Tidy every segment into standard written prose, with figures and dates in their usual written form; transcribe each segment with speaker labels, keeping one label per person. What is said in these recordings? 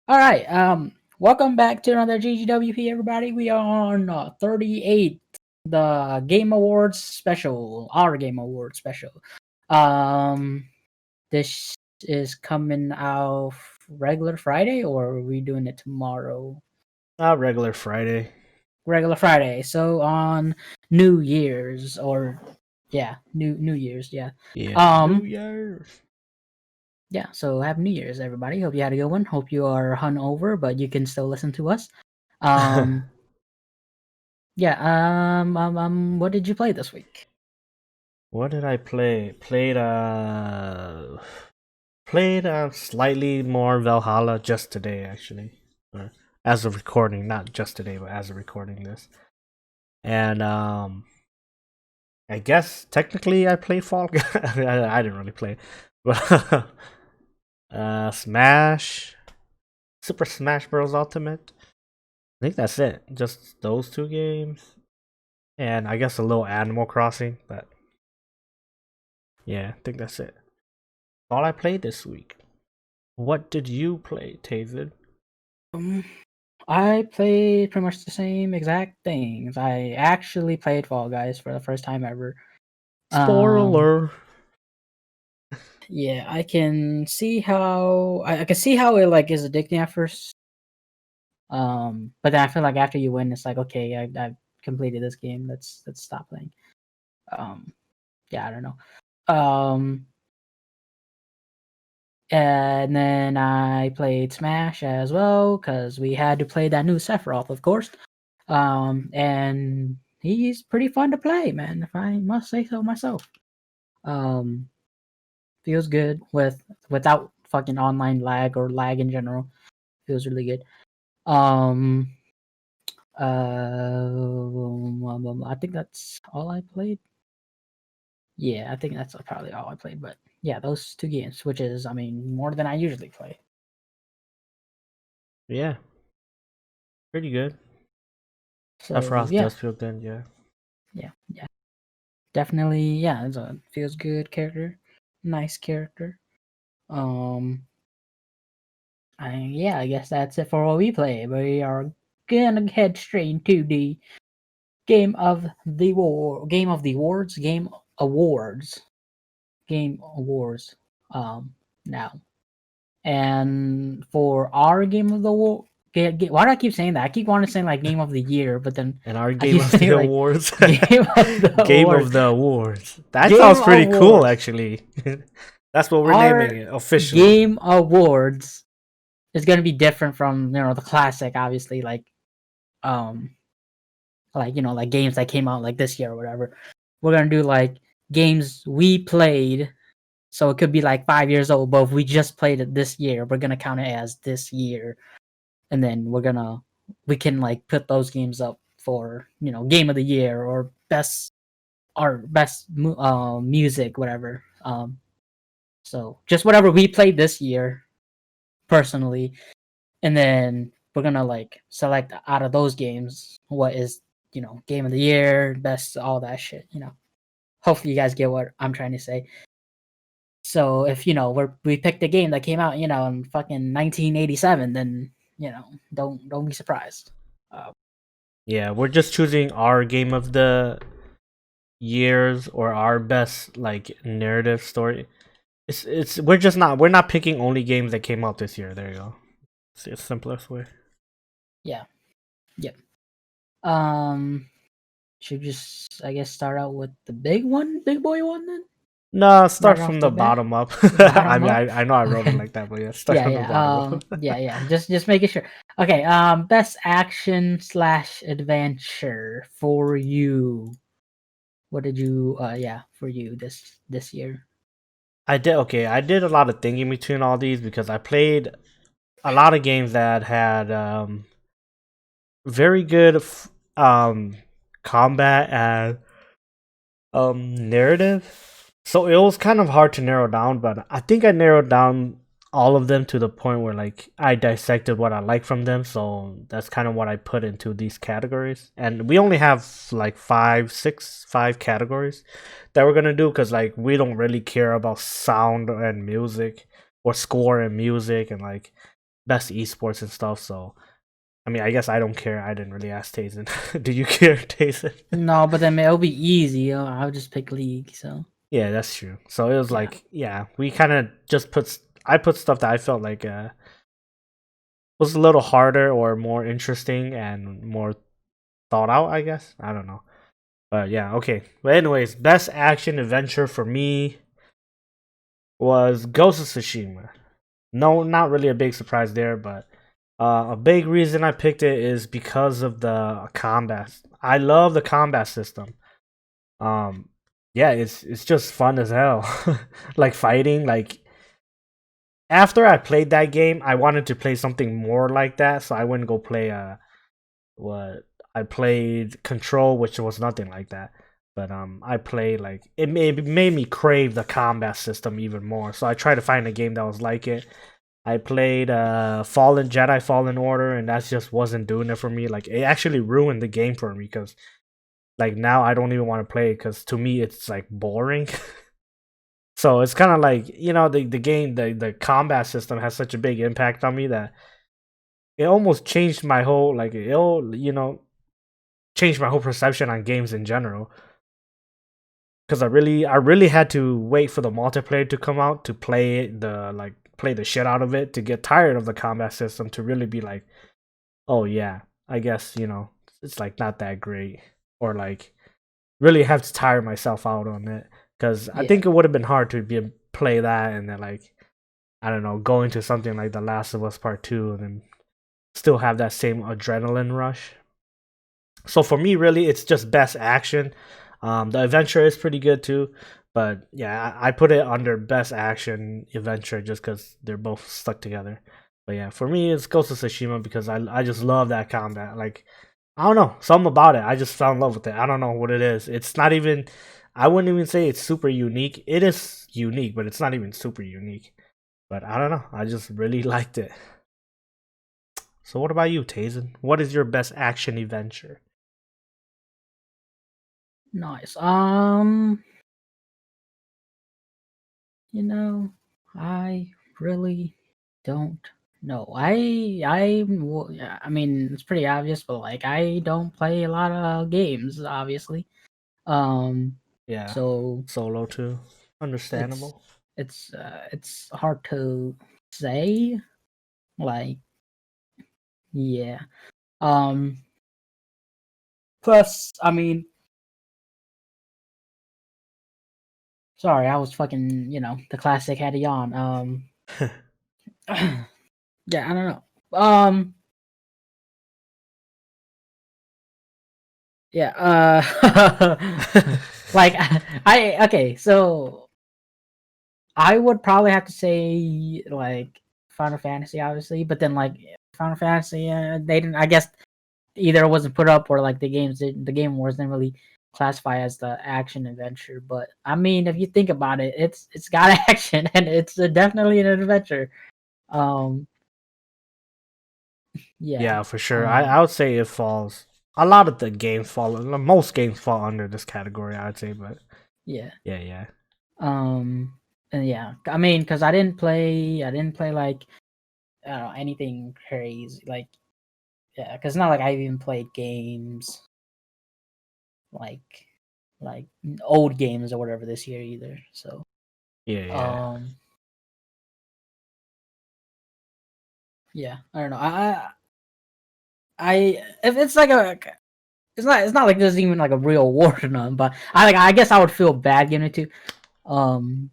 Speaker 1: All right. Welcome back to another GGWP, everybody. We are on 38, the Game Awards special, our Game Awards special. Um, this is coming out regular Friday, or are we doing it tomorrow?
Speaker 2: Regular Friday.
Speaker 1: Regular Friday. So on New Year's, or yeah, New Year's, yeah.
Speaker 2: Yeah, New
Speaker 1: Um,
Speaker 2: Year's.
Speaker 1: yeah. So happy New Year's, everybody. Hope you had a good one. Hope you are hungover, but you can still listen to us. Um. Yeah. What did you play this week?
Speaker 2: What did I play? Played slightly more Valhalla just today, actually. Or as of recording, not just today, but as of recording this. And I guess technically I played Fall Guys. I didn't really play, but Smash, Super Smash Bros. Ultimate. I think that's it. Just those two games, and I guess a little Animal Crossing, but yeah, I think that's it. All I played this week. What did you play, Tavid?
Speaker 1: Um, I played pretty much the same exact things. I actually played Fall Guys for the first time ever. Um,
Speaker 2: Spoiler.
Speaker 1: yeah, I can see how I can see how it like is addicting at first. But then I feel like after you win, it's like okay, I've completed this game. Let's stop playing. Um, yeah, I don't know. Um, and then I played Smash as well because we had to play that new Sephiroth, of course. And he's pretty fun to play, man, if I must say so myself. Um, feels good without fucking online lag or lag in general. Feels really good. Um, I think that's all I played. Yeah, I think that's probably all I played. But yeah, those two games, which is, I mean, more than I usually play.
Speaker 2: Yeah, pretty good.
Speaker 1: So
Speaker 2: Sephiroth
Speaker 1: yeah,
Speaker 2: does feel good, yeah.
Speaker 1: yeah, definitely. Yeah, it's a feels good character, nice character. Um, yeah, I guess that's it for what we play. We are gonna head straight into the game of the awards, game awards. Now, and for our game of the war, why do I keep saying that? I keep wanting to say like game of the year, but then
Speaker 2: And our
Speaker 1: I
Speaker 2: Game
Speaker 1: keep
Speaker 2: of the
Speaker 1: saying like
Speaker 2: Awards.
Speaker 1: game of the
Speaker 2: Game of
Speaker 1: awards,
Speaker 2: the Awards. That
Speaker 1: game
Speaker 2: sounds pretty cool,
Speaker 1: awards.
Speaker 2: actually. That's what we're naming
Speaker 1: Our
Speaker 2: it officially.
Speaker 1: game awards is gonna be different from the classic, obviously, um like games that came out like this year or whatever. We're gonna do like games we played, so it could be like 5 years old, but if we just played it this year, we're gonna count it as this year, and then we can like put those games up for game of the year or best music, whatever. So just whatever we played this year personally, and then we're gonna like select out of those games what is game of the year, best, all that shit. Hopefully you guys get what I'm trying to say. So if we picked a game that came out in fucking 1987, then don't be surprised. uh,
Speaker 2: Yeah, we're just choosing our Game of the Years or our best like narrative story. We're not picking only games that came out this year. There you go. It's the simplest way.
Speaker 1: yeah, yeah. um should just, I guess, start out with the big boy one then,
Speaker 2: No, start
Speaker 1: right
Speaker 2: from
Speaker 1: off
Speaker 2: the
Speaker 1: the bat.
Speaker 2: bottom up. I
Speaker 1: Bottom
Speaker 2: mean,
Speaker 1: up.
Speaker 2: I know I wrote it
Speaker 1: Okay.
Speaker 2: like that, but yeah, start
Speaker 1: Yeah,
Speaker 2: from the bottom up.
Speaker 1: yeah. Just making sure. Okay. Best action slash adventure for you. What did you? Yeah, for you this year.
Speaker 2: I did okay. I did a lot of thinking between all these because I played a lot of games that had very good combat and narrative. So it was kind of hard to narrow down, but I think I narrowed down all of them to the point where like I dissected what I like from them. So that's kind of what I put into these categories. And we only have like five categories that we're gonna do because like we don't really care about sound and music or score and music and like best esports and stuff. So I mean, I guess I don't care. I didn't really ask Tazen. Do you care, Tazen?
Speaker 1: No, but then it'll be easy. I'll just pick League. So
Speaker 2: Yeah, that's true. So it was
Speaker 1: yeah,
Speaker 2: like, yeah, we kind of just I put stuff that I felt like was a little harder or more interesting and more thought out, I guess. I don't know. But yeah, okay. But anyways, best action adventure for me was Ghost of Tsushima. No, not really a big surprise there, but a big reason I picked it is because of the combat. I love the combat system. Um, yeah, it's just fun as hell. Like fighting, like after I played that game, I wanted to play something more like that, so I wouldn't go play what I played Control, which was nothing like that. But I played like it made me crave the combat system even more. So I tried to find a game that was like it. I played Fallen Jedi Fallen Order, and that just wasn't doing it for me. Like it actually ruined the game for me because like now I don't even want to play it because to me it's like boring. So it's kind of like the game the combat system has such a big impact on me that it almost changed my whole like it'll changed my whole perception on games in general. Because I really had to wait for the multiplayer to come out to play the shit out of it to get tired of the combat system to really be like, oh yeah, I guess it's like not that great, or like really have to tire myself out on it because I
Speaker 1: yeah,
Speaker 2: think it would have been hard to play that and then like I don't know go into something like The Last of Us Part Two and then still have that same adrenaline rush. So for me, really, it's just best action. The adventure is pretty good too, but yeah, I put it under best action adventure just because they're both stuck together. But yeah, for me, it's Ghost of Tsushima because I just love that combat. Like I don't know, something about it. I just fell in love with it. I don't know what it is. It's not even. I wouldn't even say it's super unique. It is unique, but it's not even super unique. But I don't know. I just really liked it. So what about you, Tazen? What is your best action adventure?
Speaker 1: nice. I really don't know. Yeah, I mean, it's pretty obvious, but like, I don't play a lot of games, obviously. Um,
Speaker 2: Yeah,
Speaker 1: so
Speaker 2: solo too.
Speaker 1: it's
Speaker 2: Understandable.
Speaker 1: it's hard to say. Like, yeah. Um, plus, I mean, sorry, I was fucking, the classic had a yawn. Yeah, I don't know. Yeah, like I okay, so I would probably have to say like Final Fantasy, obviously, but then like Final Fantasy, they didn't. I guess either it wasn't put up or like the game wars didn't really classify as the action adventure. But I mean, if you think about it, it's got action and it's definitely an adventure. Um, yeah.
Speaker 2: Yeah, for sure. I would say it falls. A lot of the games fall. Most games fall under this category. I'd say, but
Speaker 1: Yeah.
Speaker 2: yeah, yeah,
Speaker 1: And yeah, I mean, because I didn't play like I don't know anything crazy. Like, yeah, because not like I even played games like like old games or whatever this year either. So,
Speaker 2: yeah, yeah,
Speaker 1: um, yeah, I don't know. I if it's like it's not like there's even like a real war or none. But I guess I would feel bad giving it to um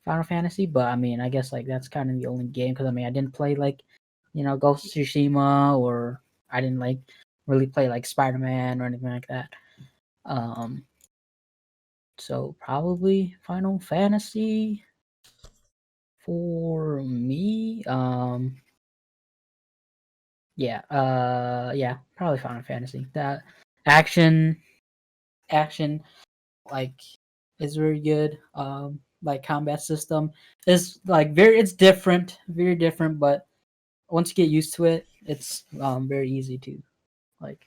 Speaker 1: Final Fantasy. But I mean, I guess like that's kind of the only game because I mean I didn't play like Ghost of Tsushima or I didn't like really play like Spider Man or anything like that. Um, so probably Final Fantasy for me. Yeah, probably Final Fantasy. That action, action, like is very good. Like combat system is like it's different, very different. But once you get used to it, it's very easy to like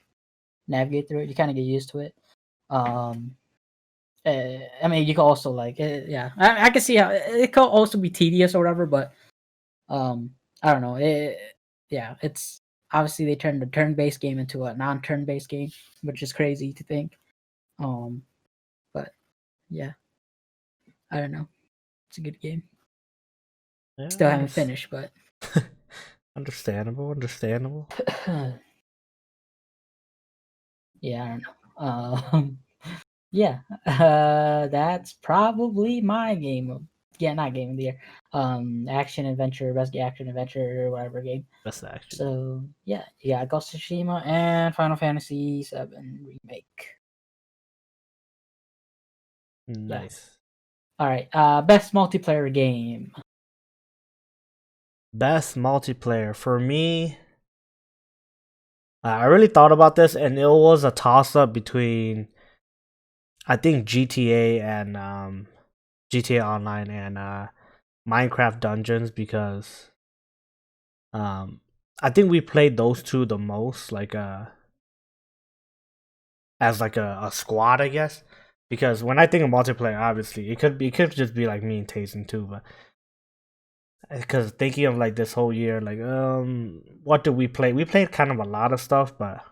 Speaker 1: navigate through it. You kind of get used to it. Um, I mean, you can also like, yeah, I can see how it could also be tedious or whatever, but I don't know. It's obviously they turned a turn-based game into a non-turn-based game, which is crazy to think. Um, but yeah, I don't know. It's a good game.
Speaker 2: Yeah,
Speaker 1: Still haven't finished, but
Speaker 2: understandable.
Speaker 1: yeah, I don't know. Yeah, that's probably my game of not game of the year. Action adventure, best action adventure, whatever game.
Speaker 2: Best action.
Speaker 1: So yeah, you got Ghost of Tsushima and Final Fantasy VII Remake. Yeah.
Speaker 2: Nice.
Speaker 1: All right. Best multiplayer game.
Speaker 2: Best multiplayer for me. I really thought about this, and it was a toss up between I think GTA and GTA Online and Minecraft Dungeons because I think we played those two the most, like as like a squad, I guess. Because when I think of multiplayer, obviously it could just be like me and Tayson too, but because thinking of like this whole year, like what did we play? We played kind of a lot of stuff, but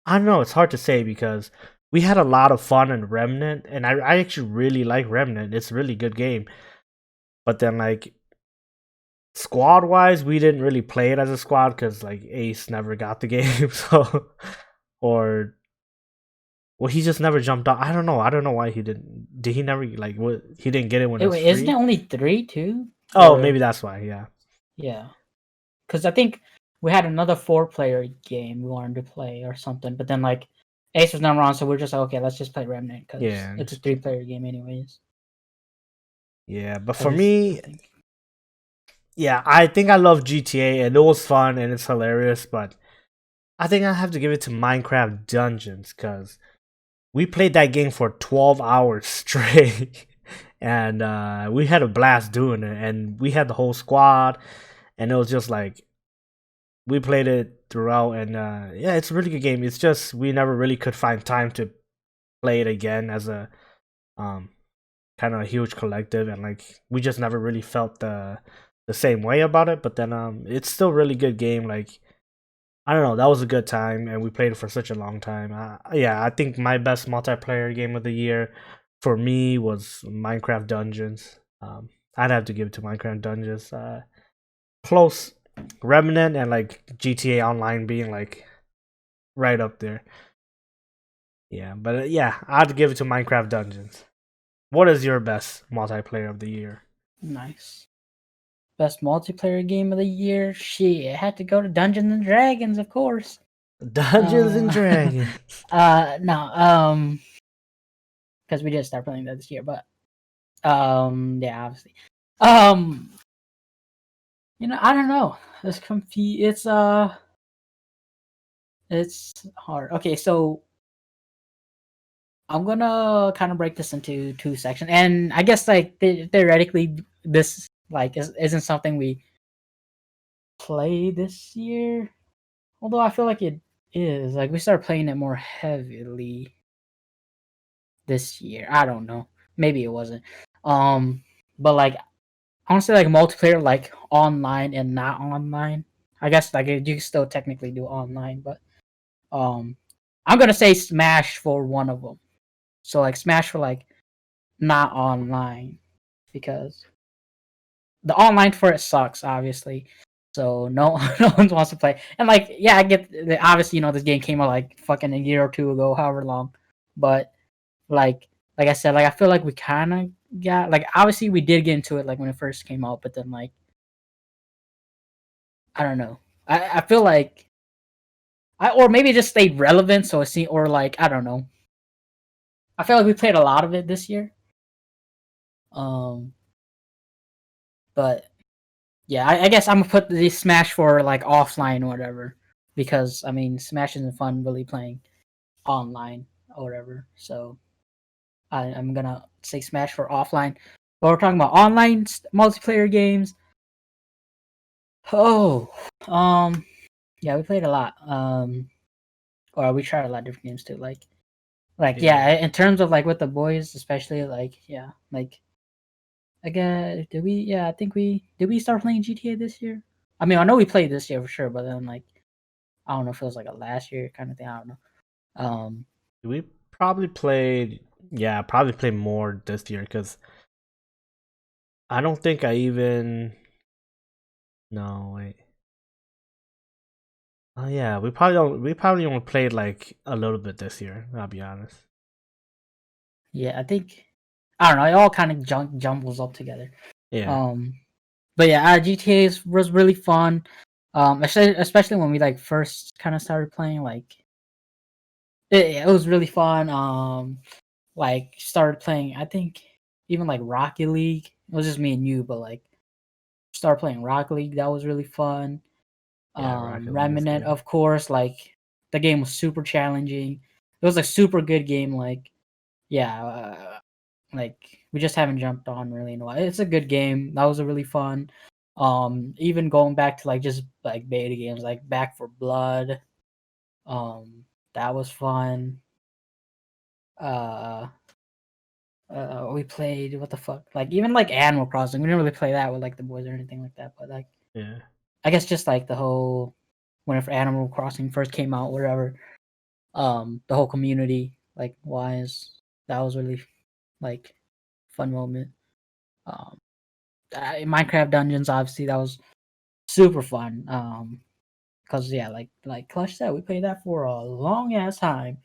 Speaker 2: I don't know. It's hard to say because we had a lot of fun in Remnant, and I actually really like Remnant. It's a really good game. But then like squad wise, we didn't really play it as a squad because like Ace never got the game, so or well, he just never jumped on. I don't know. I don't know why he didn't. Did he never like what? He didn't get it when it was
Speaker 1: Wait, isn't it
Speaker 2: free.
Speaker 1: only 3 too?
Speaker 2: Oh, maybe that's why. Yeah.
Speaker 1: Yeah, because I think we had another 4-player game we wanted to play or something, but then like Ace was never on, so we're just like, okay, let's just play Remnant because
Speaker 2: Yeah.
Speaker 1: it's a 3-player game anyways.
Speaker 2: Yeah, but
Speaker 1: At
Speaker 2: for
Speaker 1: least I
Speaker 2: me,
Speaker 1: think.
Speaker 2: yeah, I think I love GTA and it was fun and it's hilarious, but I think I have to give it to Minecraft Dungeons because we played that game for 12 hours straight and we had a blast doing it and we had the whole squad and it was just like we played it throughout and yeah, it's a really good game. It's just we never really could find time to play it again as a um kind of a huge collective and like we just never really felt the same way about it, but then it's still a really good game. Like I don't know, that was a good time and we played it for such a long time. Yeah, I think my best multiplayer game of the year for me was Minecraft Dungeons. I'd have to give it to Minecraft Dungeons. Close Remnant and like GTA Online being like right up there. Yeah, but yeah, I'd give it to Minecraft Dungeons. What is your best multiplayer of the year?
Speaker 1: Nice. Best multiplayer game of the year. Shit, it had to go to Dungeons and Dragons, of course.
Speaker 2: Dungeons and Dragons.
Speaker 1: No, because we did start playing that this year, but yeah, obviously. Um, I don't know. It's hard. Okay, so I'm gonna kind of break this into 2 sections, and I guess like theoretically, this like isn't something we play this year. Although I feel like it is. Like we started playing it more heavily this year. I don't know. Maybe it wasn't. But like honestly, like multiplayer, like online and not online. I guess like you can still technically do online, but um, I'm gonna say Smash for one of them. So like Smash for like not online because the online for it sucks, obviously. So no, no one wants to play. And like, yeah, I get obviously this game came out like fucking a year or two ago, however long. But like I said, like I feel like we kind of got like obviously we did get into it like when it first came out, but then like I don't know. I feel like or maybe it just stayed relevant, so it seemed or like I don't know. I feel like we played a lot of it this year. Um, but yeah, I guess I'm gonna put the Smash for like offline or whatever because I mean Smash isn't fun really playing online or whatever. So I'm gonna say Smash for offline. But we're talking about online multiplayer games. Oh, yeah, we played a lot. Or we tried a lot of different games too. Like
Speaker 2: Yeah.
Speaker 1: yeah, in terms of like with the boys, especially like yeah, like I guess did we? Yeah, I think we did. We start playing GTA this year. I mean, I know we played this year for sure, but then like I don't know if it was like a last year kind of thing. I don't know. Um,
Speaker 2: We probably played, yeah, probably played more this year because I don't think I even. No, wait. Oh yeah, we probably don't. We probably only played like a little bit this year. I'll be honest.
Speaker 1: yeah, I think I don't know. It all kind of jumbles up together.
Speaker 2: Yeah,
Speaker 1: Um, but yeah, GTA was really fun. Especially when we like first kind of started playing. Like it was really fun. Like started playing. I think even like Rocket League. It was just me and you, but like started playing Rocket League. That was really fun.
Speaker 2: yeah, Rocket League is
Speaker 1: Remnant,
Speaker 2: good.
Speaker 1: of course. Like the game was super challenging. It was a super good game. Like yeah, like we just haven't jumped on really in a while. It's a good game. That was a really fun. Even going back to like just like beta games like Back for Blood. That was fun. Uh, we played what the fuck? Like even like Animal Crossing. We didn't really play that with like the boys or anything like that. But like
Speaker 2: Yeah,
Speaker 1: I guess just like the whole whenever Animal Crossing first came out, whatever. The whole community like wise, that was really like fun moment. Um, Minecraft Dungeons, obviously, that was super fun. Cause yeah, like Clutch said, we played that for a long ass time.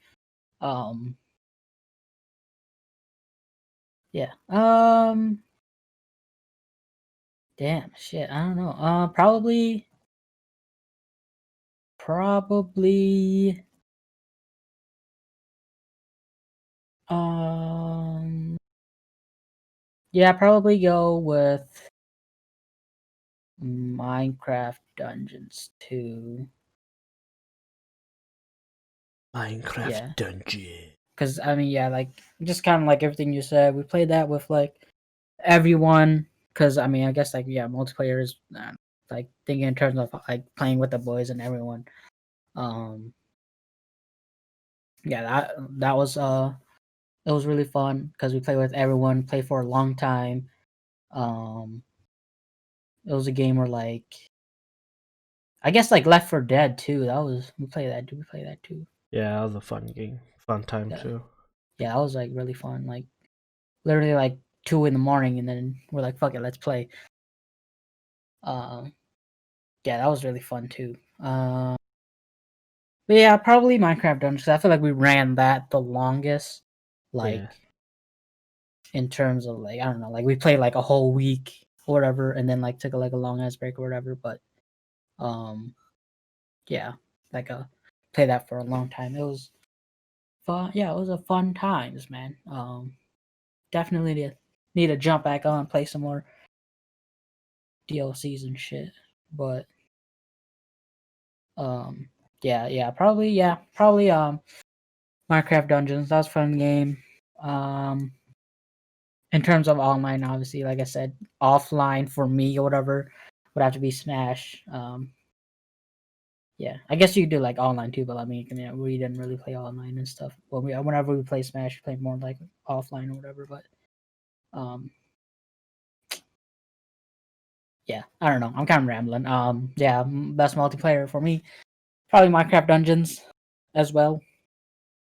Speaker 1: Um, yeah. Damn shit. I don't know. Probably. Um, yeah, probably go with Minecraft Dungeons 2.
Speaker 2: Minecraft
Speaker 1: Yeah.
Speaker 2: Dungeon.
Speaker 1: Cause I mean, yeah, like just kind of like everything you said. We played that with like everyone. Cause I mean, I guess like yeah, multiplayer is like thinking in terms of like playing with the boys and everyone. Um, yeah, that was it was really fun because we played with everyone, played for a long time. Um, it was a game where like I guess like Left 4 Dead too. That was we play that. Did we play that too?
Speaker 2: Yeah, that was a fun game, fun time
Speaker 1: Yeah,
Speaker 2: too.
Speaker 1: yeah, that was like really fun. Like literally like 2 in the morning, and then we're like, fuck it, let's play. Um, yeah, that was really fun too. But yeah, probably Minecraft Dungeons. I feel like we ran that the longest.
Speaker 2: Yeah,
Speaker 1: Like in terms of like I don't know, like we played like a whole week or whatever, and then like took a, like a long ass break or whatever. But um, yeah, like play that for a long time. It was fun. Yeah, it was a fun times, man. Definitely need to jump back on, play some more DLCs and shit. But um, probably Minecraft Dungeons. That was a fun game. Um, in terms of online, obviously, like I said, offline for me or whatever would have to be Smash. Yeah, I guess you could do like online too, but I mean, we didn't really play online and stuff. Well, whenever we play Smash, we play more like offline or whatever. But um, yeah, I don't know. I'm kind of rambling. Yeah, best multiplayer for me, probably Minecraft Dungeons as well.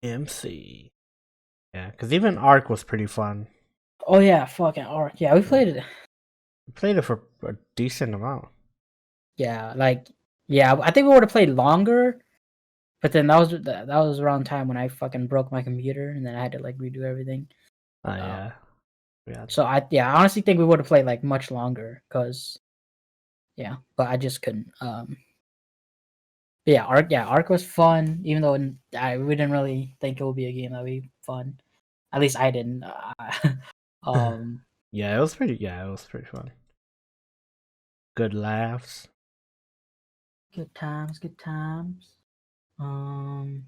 Speaker 2: MC. Yeah, because even Ark was pretty fun.
Speaker 1: Oh yeah, fucking Ark. Yeah, we
Speaker 2: Yeah,
Speaker 1: played it.
Speaker 2: we played it for a decent amount.
Speaker 1: Yeah, like yeah, I think we would have played longer. But then that was around time when I fucking broke my computer and then I had to like redo everything.
Speaker 2: Yeah, yeah,
Speaker 1: So I honestly think we would have played like much longer because yeah, but I just couldn't. But Ark was fun even though we didn't really think it would be a game that would be fun. At least I didn't. Um,
Speaker 2: yeah. It was pretty. Yeah, it was pretty fun. Good laughs.
Speaker 1: good times, good times. Um,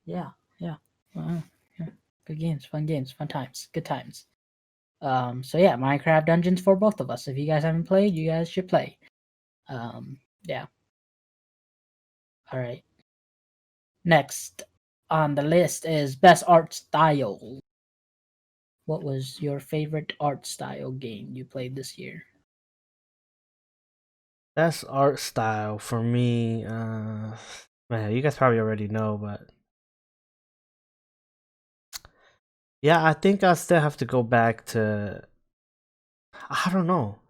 Speaker 1: yeah, yeah, yeah. Good games, fun times, good times. So yeah, Minecraft Dungeons for both of us. If you guys haven't played, you guys should play. Yeah. All right. Next on the list is best art style. what was your favorite art style game you played this year?
Speaker 2: Best art style for me, man, you guys probably already know, but yeah, I think I still have to go back to. I don't know.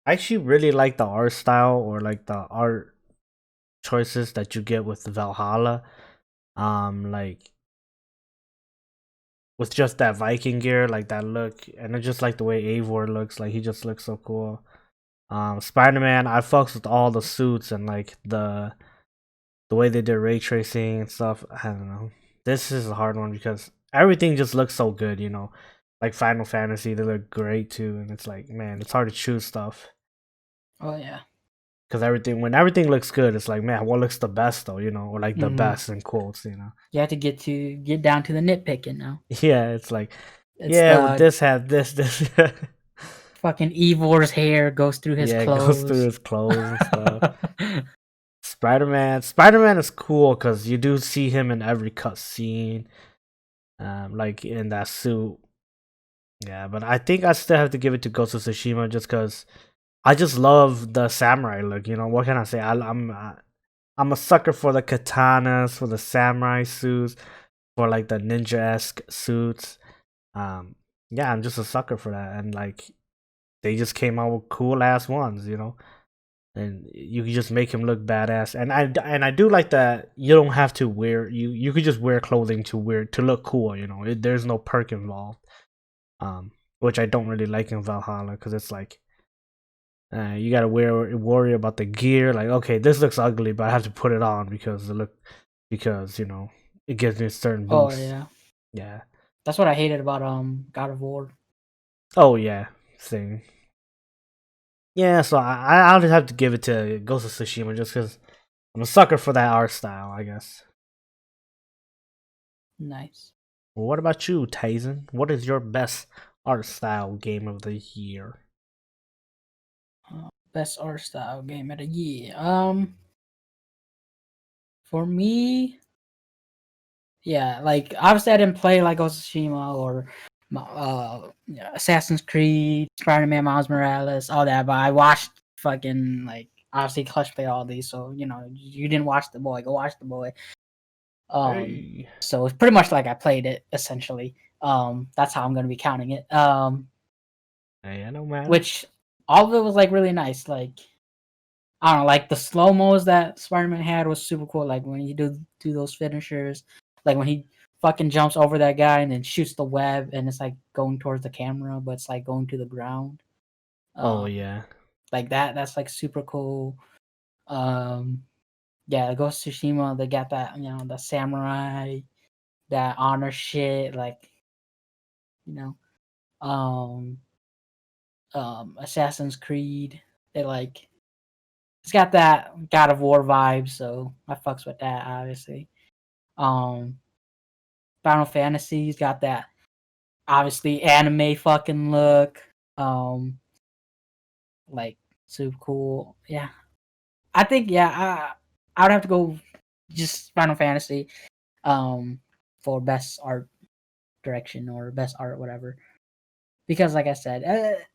Speaker 2: I actually really like the art style or like the art choices that you get with Valhalla. Like with just that Viking gear, like that look, and I just like the way Eivor looks. Like he just looks so cool. Spider Man, I fucks with all the suits and like the way they did ray tracing and stuff. I don't know. This is a hard one because everything just looks so good, you know. Like Final Fantasy, they look great too, and it's like, man, it's hard to choose stuff
Speaker 1: Oh yeah.
Speaker 2: because when everything looks good, it's like, man, what looks the best though, you know, or like the
Speaker 1: Mm.
Speaker 2: best in quotes, you know.
Speaker 1: You have to get down to the nitpicking now.
Speaker 2: Yeah, it's like,
Speaker 1: It's
Speaker 2: yeah, with
Speaker 1: the
Speaker 2: this had this.
Speaker 1: fucking Evor's hair goes through his
Speaker 2: Yeah, it goes through
Speaker 1: clothes.
Speaker 2: his clothes and stuff. Spider Man is cool because you do see him in every cut scene, like in that suit. Yeah, but I think I still have to give it to Ghost of Tsushima just because I just love the samurai look. You know what can I say? I'm a sucker for the katanas, for the samurai suits, for like the ninja esque suits. Um, yeah, I'm just a sucker for that, and like they just came out with cool ass ones, you know. And you can just make him look badass. And I do like that you don't have to wear you could just wear clothing to look cool. You know, there's no perk involved. Which I don't really like in Valhalla because it's like you gotta worry about the gear. Like, okay, this looks ugly, but I have to put it on because you know it gives me a certain
Speaker 1: Oh
Speaker 2: boost.
Speaker 1: yeah.
Speaker 2: Yeah.
Speaker 1: That's what I hated about God of War.
Speaker 2: Oh yeah. Same. Yeah. So I'll just have to give it to Ghost of Tsushima just because I'm a sucker for that art style. I guess.
Speaker 1: Nice.
Speaker 2: Well, what about you, Tyson? What is your best art style game of the year?
Speaker 1: Best art style game of the year. For me, yeah, like obviously I didn't play like Ghost of Tsushima or yeah, Assassin's Creed, Spider-Man, Miles Morales, all that. But I watched fucking like obviously Clutch played all these, so you know you didn't watch the boy, go watch the boy.
Speaker 2: Hey,
Speaker 1: So it's pretty much like I played it essentially. That's how I'm gonna be counting it.
Speaker 2: hey, no matter.
Speaker 1: Which all of it was like really nice. Like I don't know, like the slow mos that Spider-Man had was super cool. Like when you do those finishers, like when he fucking jumps over that guy and then shoots the web, and it's like going towards the camera, but it's like going to the ground.
Speaker 2: Oh
Speaker 1: Um,
Speaker 2: yeah.
Speaker 1: like that. That's like super cool. Um, yeah, Ghost of Tsushima. They got that, you know, the samurai, that honor shit. Like you know, um, Assassin's Creed. They like it's got that God of War vibe, so I fucks with that obviously. Um, Final Fantasy's got that obviously anime fucking look. Um, like super cool. Yeah, I think I would have to go just Final Fantasy. For best art direction or best art whatever. Because like I said,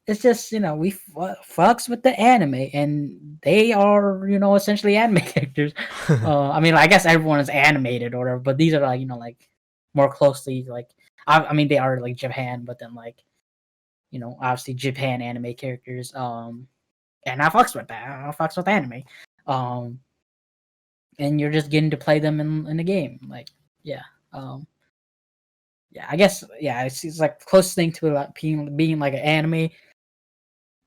Speaker 1: it's just you know we fucks with the anime and they are you know essentially anime characters. I mean I guess everyone is animated or whatever, but these are like you know like more closely like I mean they are like Japan, but then like you know obviously Japan anime characters. And I fucks with that. I fucks with anime. Um, and you're just getting to play them in the game. Like yeah, um, yeah. I guess yeah. It's like the closest thing to like being like an anime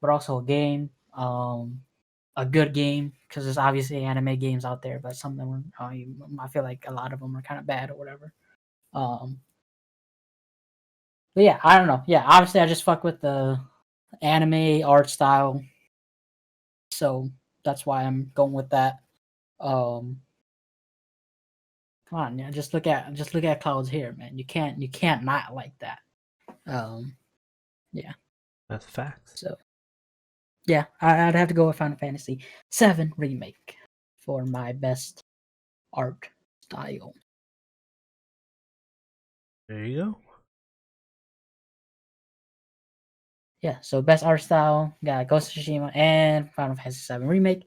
Speaker 1: but also a game. A good game because there's obviously anime games out there, but some of them are, I feel like a lot of them are kind of bad or whatever. Um, but yeah, I don't know. Yeah, obviously I just fuck with the anime art style, so that's why I'm going with that. Um, come on, yeah, just look at Cloud's hair, man. You can't not like that. Um, yeah.
Speaker 2: That's facts.
Speaker 1: So yeah, I'd have to go with Final Fantasy VII Remake for my best art style.
Speaker 2: There you go.
Speaker 1: Yeah, so best art style got Ghost of Tsushima and Final Fantasy VII Remake.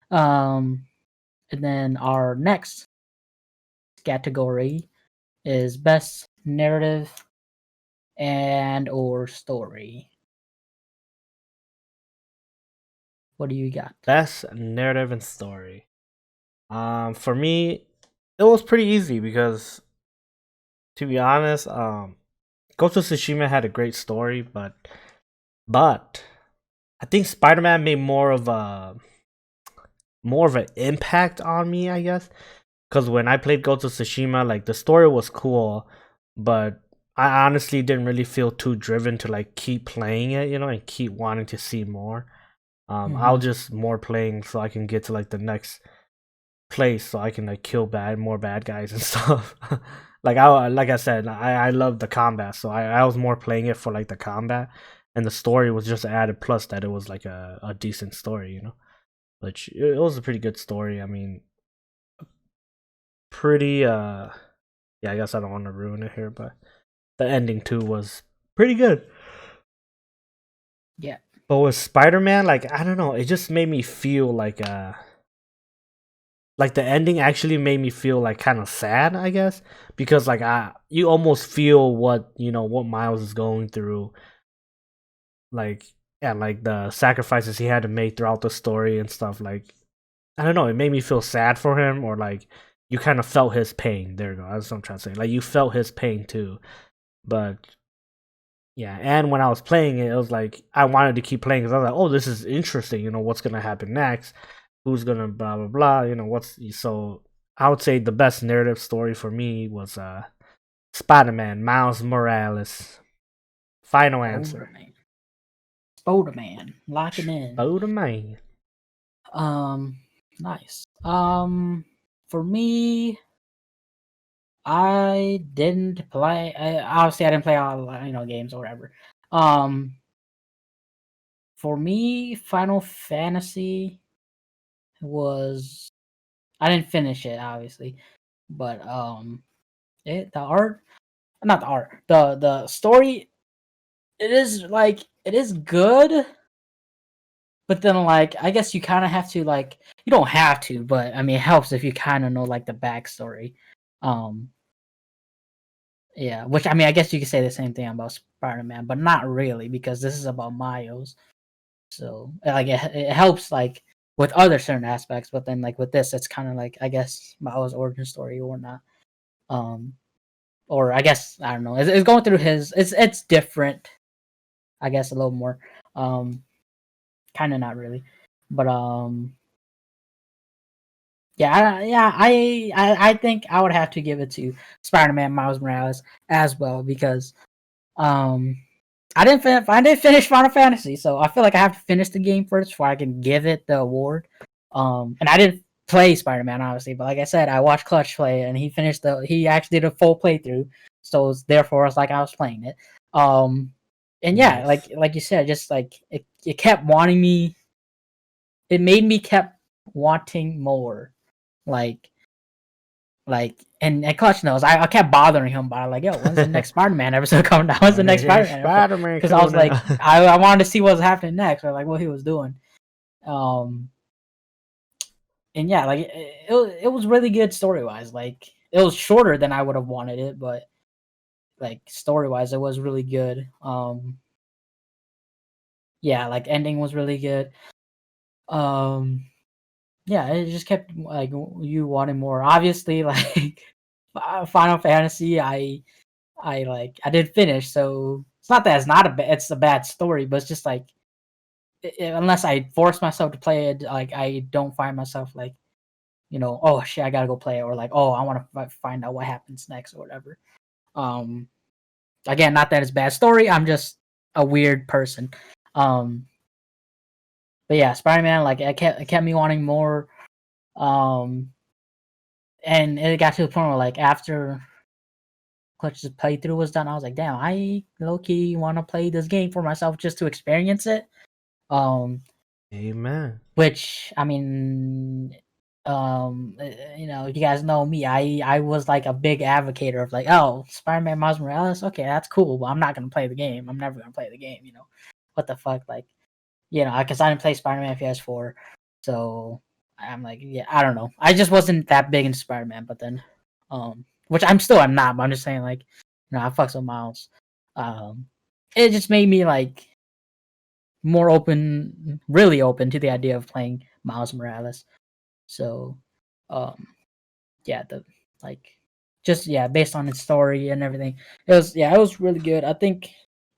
Speaker 1: And then our next category is best narrative and or story. What do you got?
Speaker 2: Best narrative and story. For me, it was pretty easy because, to be honest, Ghost of Tsushima had a great story, but I think Spider-Man made more of an impact on me, I guess. Because when I played Ghost of Tsushima, like the story was cool, but I honestly didn't really feel too driven to like keep playing it, and keep wanting to see more. I was just more playing so I can get to like the next place, so I can like kill more bad guys and stuff. Like I said, I love the combat, so I was more playing it for like the combat, and the story was just added. Plus that it was like a decent story, which it was a pretty good story. I mean, pretty yeah, I guess I don't want to ruin it here, but the ending too was pretty good.
Speaker 1: Yeah.
Speaker 2: But with Spider-Man, like I don't know, it just made me feel like the ending actually made me feel like kind of sad, I guess, because like you almost feel what Miles is going through, like, and like the sacrifices he had to make throughout the story and stuff. Like I don't know, it made me feel sad for him, or like you kind of felt his pain. There you go. That's what I'm trying to say. Like you felt his pain too. But yeah, and when I was playing it, it was like I wanted to keep playing because I was like, oh, this is interesting. What's gonna happen next? Who's gonna blah blah blah? What's so? I would say the best narrative story for me was Spider-Man Miles Morales. Final answer.
Speaker 1: Spider-Man. Lock it in.
Speaker 2: Spider-Man.
Speaker 1: Nice. For me, I didn't play. Obviously, I didn't play all games or whatever. For me, Final Fantasy was. I didn't finish it, obviously, but the art, not the art, the story. It is good, but then like I guess you kind of have to like you don't have to, but I mean it helps if you kind of know like the backstory. Um, Yeah, which I mean, I guess you could say the same thing about Spider-Man, but not really because this is about Miles. So like it helps like with other certain aspects, but then like with this, it's kind of like I guess Miles' origin story or not. Um, or I guess I don't know. It's going through his. It's different. I guess a little more. Um, kind of not really, but I think I would have to give it to Spider-Man Miles Morales as well because um I didn't finish Final Fantasy, so I feel like I have to finish the game first before I can give it the award. And I didn't play Spider-Man obviously, but like I said, I watched Clutch play, and he actually did a full playthrough, so therefore it's like I was playing it. And yeah,
Speaker 2: Nice.
Speaker 1: like you said, just like it kept wanting me. It made me kept wanting more, like and Clutch knows I kept bothering him by like, yo, when's the next Spider-Man episode coming out? When's the next Spider-Man episode?
Speaker 2: Spider-Man
Speaker 1: Because I was
Speaker 2: coming
Speaker 1: like,
Speaker 2: out.
Speaker 1: I wanted to see what was happening next, or like what he was doing. Um, and yeah, like it was really good story wise. Like it was shorter than I would have wanted it, but like story wise, it was really good. Yeah, like ending was really good. Um, yeah, it just kept like you wanting more. Obviously, like Final Fantasy, I did finish, so it's not that it's a bad story, but it's just like unless I force myself to play it, like I don't find myself like oh shit, I gotta go play it, or like oh I want to find out what happens next or whatever. Um, Again, not that it's a bad story. I'm just a weird person. Um, but yeah, Spider Man, like it kept me wanting more. Um, and it got to the point where like after Clutch's playthrough was done, I was like, damn, I low key want to play this game for myself just to experience it. Um,
Speaker 2: Amen.
Speaker 1: which I mean, you guys know me. I was like a big advocate of like, oh, Spider-Man Miles Morales, okay, that's cool, but I'm not gonna play the game. I'm never gonna play the game. what the fuck, like, because I didn't play Spider-Man PS4, so I'm like, yeah, I don't know. I just wasn't that big into Spider-Man, but then, which I'm not, but I'm just saying, like, I fucks with Miles. It just made me like more open, really open to the idea of playing Miles Morales. So, yeah, based on its story and everything, it was really good. I think,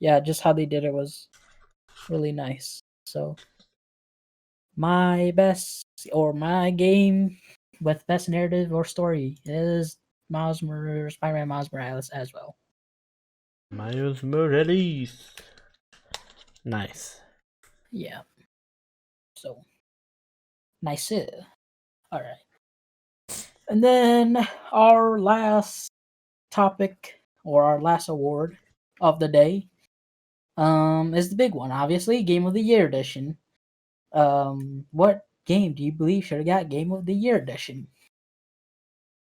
Speaker 1: just how they did it was really nice. So, my game with best narrative or story is Spider-Man Miles Morales as well.
Speaker 2: Miles Morales. Nice.
Speaker 1: Yeah. So nice. All right. And then our last topic or our last award of the day is the big one, obviously, Game of the Year edition. What game do you believe should have got Game of the Year edition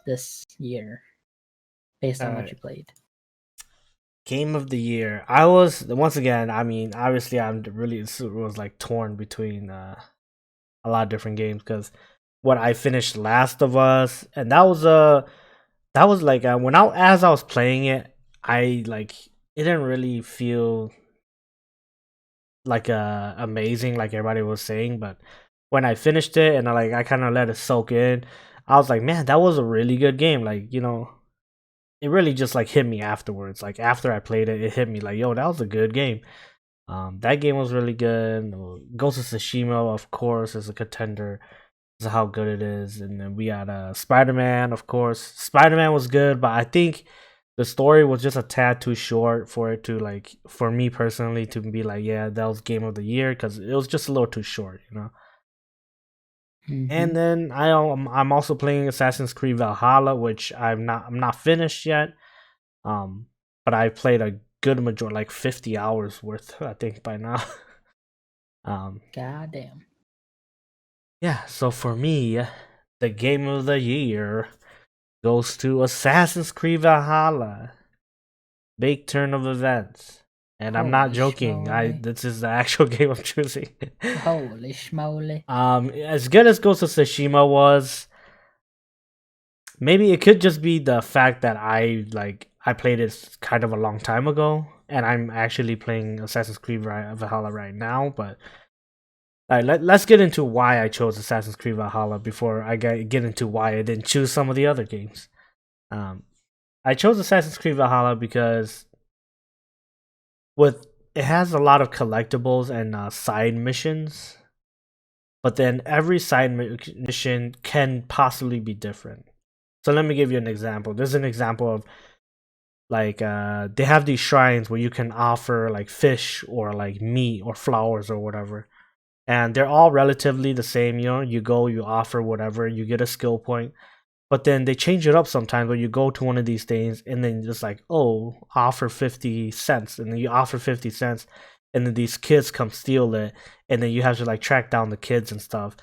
Speaker 1: this year based on what
Speaker 2: Alright.
Speaker 1: you played?
Speaker 2: Game of the year. I was once again. I mean, obviously, I'm really was like torn between a lot of different games because what I finished Last of Us, and that was like when I was playing it, I like it didn't really feel like amazing like everybody was saying, but when I finished it and I kind of let it soak in, I was like, man, that was a really good game. Like, it really just like hit me afterwards. Like after I played it, it hit me like, yo, that was a good game. That game was really good. Ghost of Tsushima, of course, is a contender. Is how good it is. And then we had Spider Man, of course. Spider Man was good, but I think the story was just a tad too short for it to like for me personally to be like, yeah, that was game of the year because it was just a little too short. And then I'm also playing Assassin's Creed Valhalla, which I'm not finished yet. But I played a good majority, like 50 hours worth, I think by now.
Speaker 1: Goddamn.
Speaker 2: Yeah. So for me, the game of the year goes to Assassin's Creed Valhalla. Big turn of events. And I'm not
Speaker 1: Holy
Speaker 2: joking.
Speaker 1: schmoly.
Speaker 2: This is the actual game I'm choosing.
Speaker 1: Holy schmoly.
Speaker 2: As good as Ghost of Tsushima was, maybe it could just be the fact that I played it kind of a long time ago, and I'm actually playing Assassin's Creed Valhalla right now. But let's get into why I chose Assassin's Creed Valhalla before I get into why I didn't choose some of the other games. I chose Assassin's Creed Valhalla because it has a lot of collectibles and side missions, but then every side mission can possibly be different. So let me give you an example. There's an example of they have these shrines where you can offer like fish or like meat or flowers or whatever, and they're all relatively the same. You go, you offer whatever, you get a skill point. But then they change it up sometimes where you go to one of these things and then just like, oh, offer 50 cents. And then you offer 50 cents and then these kids come steal it. And then you have to like track down the kids and stuff.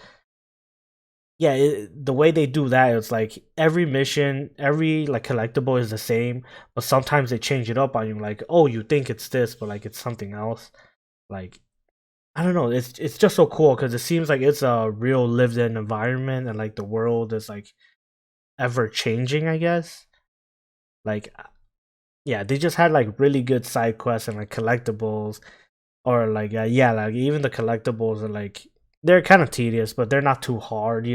Speaker 2: Yeah, the way they do that is like every mission, every like collectible is the same. But sometimes they change it up on you. Like, oh, you think it's this, but like it's something else. Like, I don't know. It's just so cool because it seems like it's a real lived in environment and like the world is like ever changing, I guess. Like, yeah, they just had like really good side quests and like collectibles, or like like even the collectibles are like they're kind of tedious, but they're not too hard.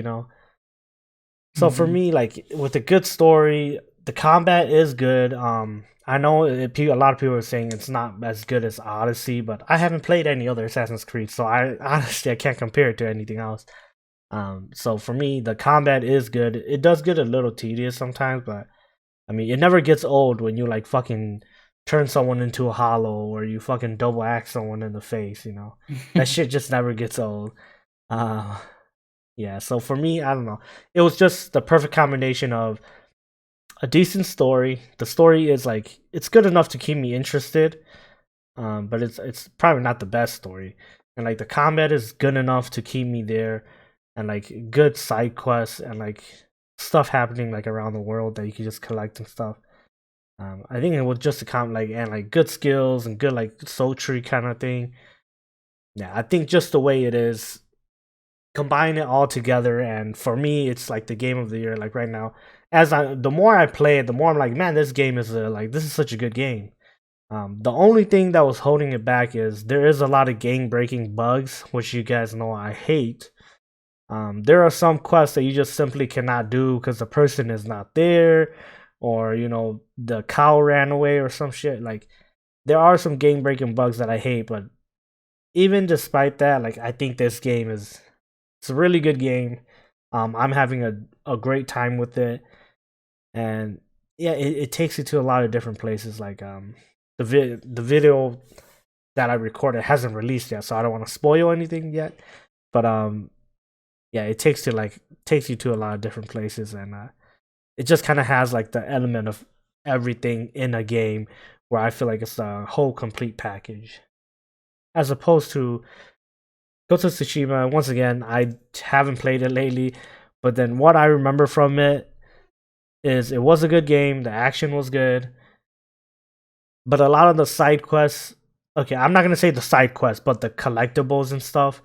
Speaker 2: So for me, like with a good story, the combat is good. I know a lot of people are saying it's not as good as Odyssey, but I haven't played any other Assassin's Creed, so I honestly I can't compare it to anything else. So for me, the combat is good. It does get a little tedious sometimes, but I mean, it never gets old when you like fucking turn someone into a hollow or you fucking double axe someone in the face. That shit just never gets old. Uh, yeah. So for me, I don't know. It was just the perfect combination of a decent story. The story is like it's good enough to keep me interested, but it's probably not the best story. And like the combat is good enough to keep me there, and like good side quests and like stuff happening like around the world that you can just collect and stuff. I think it was just a and like good skills and good like sultry kind of thing. Yeah, I think just the way it is, combine it all together, and for me, it's like the game of the year. Like right now, the more I play it, the more I'm like, man, this game is like this is such a good game. The only thing that was holding it back is there is a lot of game breaking bugs, which you guys know I hate. There are some quests that you just simply cannot do because the person is not there, or the cow ran away or some shit. Like there are some game breaking bugs that I hate, but even despite that, like I think this game is it's a really good game. I'm having a great time with it, and yeah, it takes you to a lot of different places. Like the video that I recorded hasn't released yet, so I don't want to spoil anything yet. But yeah, it takes you to a lot of different places, and it just kind of has like the element of everything in a game, where I feel like it's a whole complete package, as opposed to Ghost of Tsushima. Once again, I haven't played it lately, but then what I remember from it is it was a good game. The action was good, but a lot of the side quests. Okay, I'm not gonna say the side quests, but the collectibles and stuff.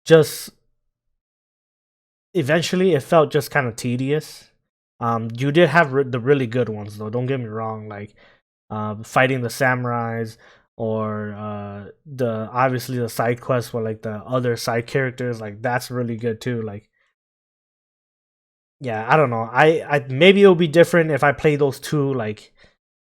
Speaker 2: Just eventually, it felt just kind of tedious. You did have the really good ones though. Don't get me wrong. Like fighting the samurais, or the obviously the side quests for like the other side characters. Like that's really good too. Like yeah, I don't know. I maybe it'll be different if I play those two like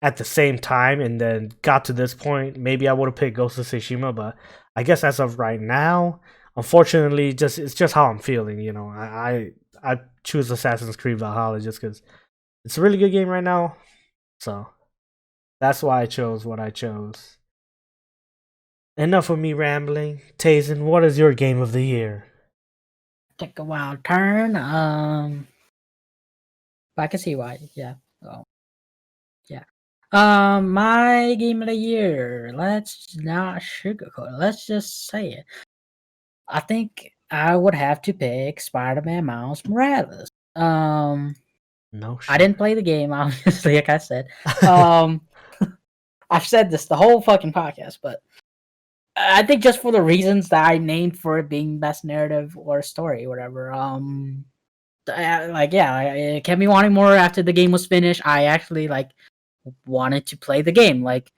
Speaker 2: at the same time and then got to this point. Maybe I would have picked Ghost of Tsushima, but I guess as of right now, unfortunately, just it's just how I'm feeling. I choose Assassin's Creed Valhalla just because it's a really good game right now. So that's why I chose what I chose. Enough of me rambling. Tazen, what is your game of the year?
Speaker 1: Take a wild turn. But I can see why. Yeah. Oh, yeah. My game of the year. Let's not sugarcoat it. Let's just say it. I think I would have to pick Spider-Man Miles Morales.
Speaker 2: No
Speaker 1: I
Speaker 2: shit.
Speaker 1: didn't play the game, obviously, like I said. Um, I've said this the whole fucking podcast, but I think just for the reasons that I named for it being best narrative or story, whatever. Like yeah, it kept me wanting more after the game was finished. I actually like wanted to play the game, like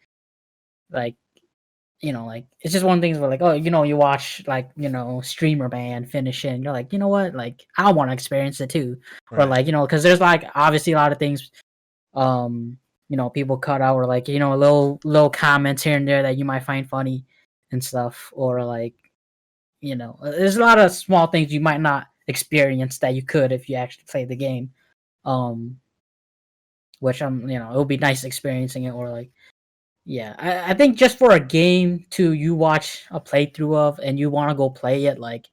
Speaker 1: like it's just one of the things where like, oh, you watch like streamer band finish it, and you're like, you know what, like I want to experience it too, or
Speaker 2: Right.
Speaker 1: like because there's like obviously a lot of things people cut out, or like little comments here and there that you might find funny and stuff, or like there's a lot of small things you might not experience that you could if you actually play the game. Um, which it would be nice experiencing it, or like, yeah, I think just for a game to you watch a playthrough of and you want to go play it, like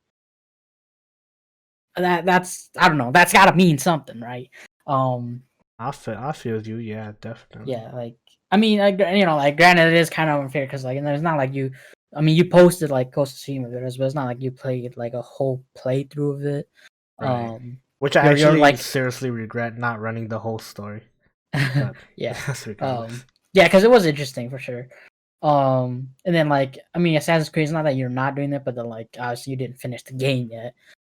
Speaker 1: that's I don't know, that's got to mean something, right? Um,
Speaker 2: I feel you. Yeah, definitely.
Speaker 1: yeah, like I mean, like, like granted, it is kind of unfair because like, and it's not like you. I mean, you posted like Ghost of Tsushima videos, but it's not like you played like a whole playthrough of it.
Speaker 2: Right. Which I
Speaker 1: You're
Speaker 2: actually
Speaker 1: like,
Speaker 2: seriously regret not running the whole story. But
Speaker 1: yeah,
Speaker 2: that's regardless.
Speaker 1: yeah, because it was interesting for sure. And then like, I mean, Assassin's Creed is not that you're not doing it, but then like, obviously you didn't finish the game yet.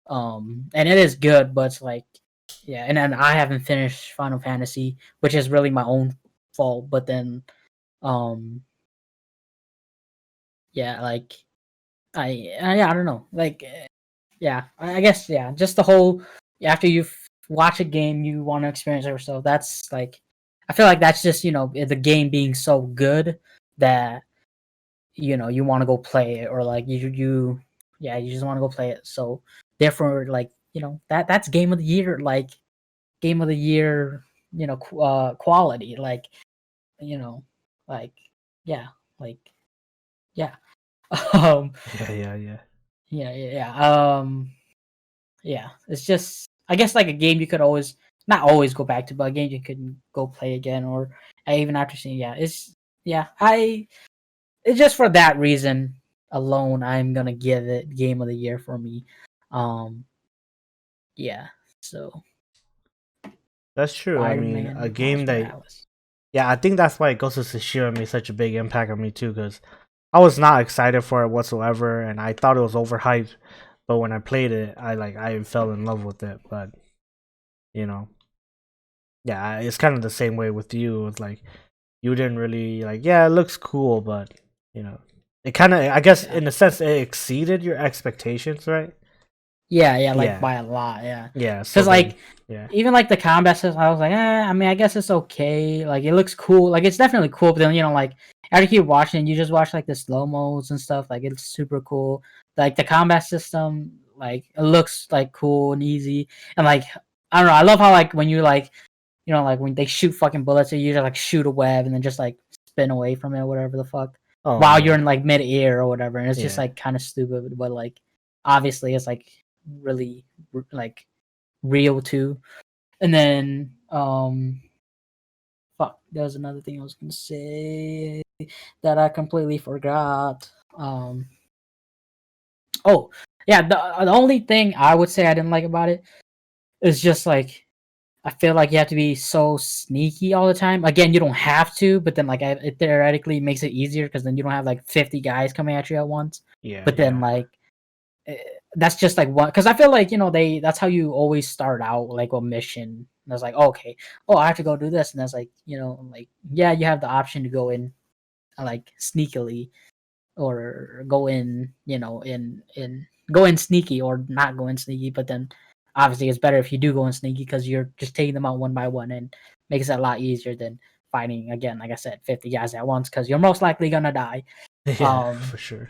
Speaker 1: And it is good, but it's like, yeah, and then I haven't finished Final Fantasy, which is really my own fault. But then, um, yeah, like yeah, I don't know, like, yeah, I guess, yeah, just the whole after you watch a game, you want to experience it yourself. That's like, I feel like that's just the game being so good that you want to go play it, or like yeah, you just want to go play it. So therefore, like that's game of the year, like game of the year, quality, like you know, like yeah, like yeah, um,
Speaker 2: Yeah, yeah, yeah.
Speaker 1: yeah. Yeah, it's just I guess like a game you could always not always go back to, but a game you could go play again, or even after seeing. Yeah, it's just for that reason alone. I'm gonna give it game of the year for me. Um, yeah. So
Speaker 2: That's true. I mean, a
Speaker 1: Spider-Man
Speaker 2: game
Speaker 1: Miles
Speaker 2: that
Speaker 1: Morales.
Speaker 2: yeah, I think that's why Ghost of Tsushima made such a big impact on me too. Because I was not excited for it whatsoever, and I thought it was overhyped. But when I played it, I fell in love with it. But you know, yeah, it's kind of the same way with you. It's like you didn't really like. Yeah, it looks cool, but you know, it kind of. I guess
Speaker 1: Yeah.
Speaker 2: in a sense, it exceeded your expectations, right?
Speaker 1: Yeah, like
Speaker 2: Yeah,
Speaker 1: by a lot, yeah.
Speaker 2: yeah. So
Speaker 1: Because
Speaker 2: then,
Speaker 1: like
Speaker 2: yeah,
Speaker 1: even like the combat system, I was like, I mean, I guess it's okay. Like it looks cool. Like it's definitely cool. But then like after you keep watching, you just watch like the slow mos and stuff. Like it's super cool. Like the combat system, like it looks like cool and easy. And like I don't know, I love how like when you like like when they shoot fucking bullets, you just like shoot a web and then just like spin away from it, or whatever the fuck,
Speaker 2: oh
Speaker 1: while you're
Speaker 2: yeah,
Speaker 1: in like mid air or whatever. And it's just
Speaker 2: yeah,
Speaker 1: like kind of stupid, but like obviously it's like really like real too. And then fuck, there was another thing I was gonna say that I completely forgot. Oh yeah, the only thing I would say I didn't like about it is just like I feel like you have to be so sneaky all the time. Again, you don't have to, but then like it theoretically makes it easier because then you don't have like 50 guys coming at you at once.
Speaker 2: yeah,
Speaker 1: But then
Speaker 2: yeah,
Speaker 1: like eh, that's just like one, because I feel like that's how you always start out like a mission. And it's like okay, oh I have to go do this, and that's like like yeah, you have the option to go in like sneakily, or go in in go in sneaky or not go in sneaky. But then obviously it's better if you do go in sneaky because you're just taking them out one by one and makes it a lot easier than fighting again, like I said, 50 guys at once, because you're most likely gonna die.
Speaker 2: yeah,
Speaker 1: um
Speaker 2: for sure.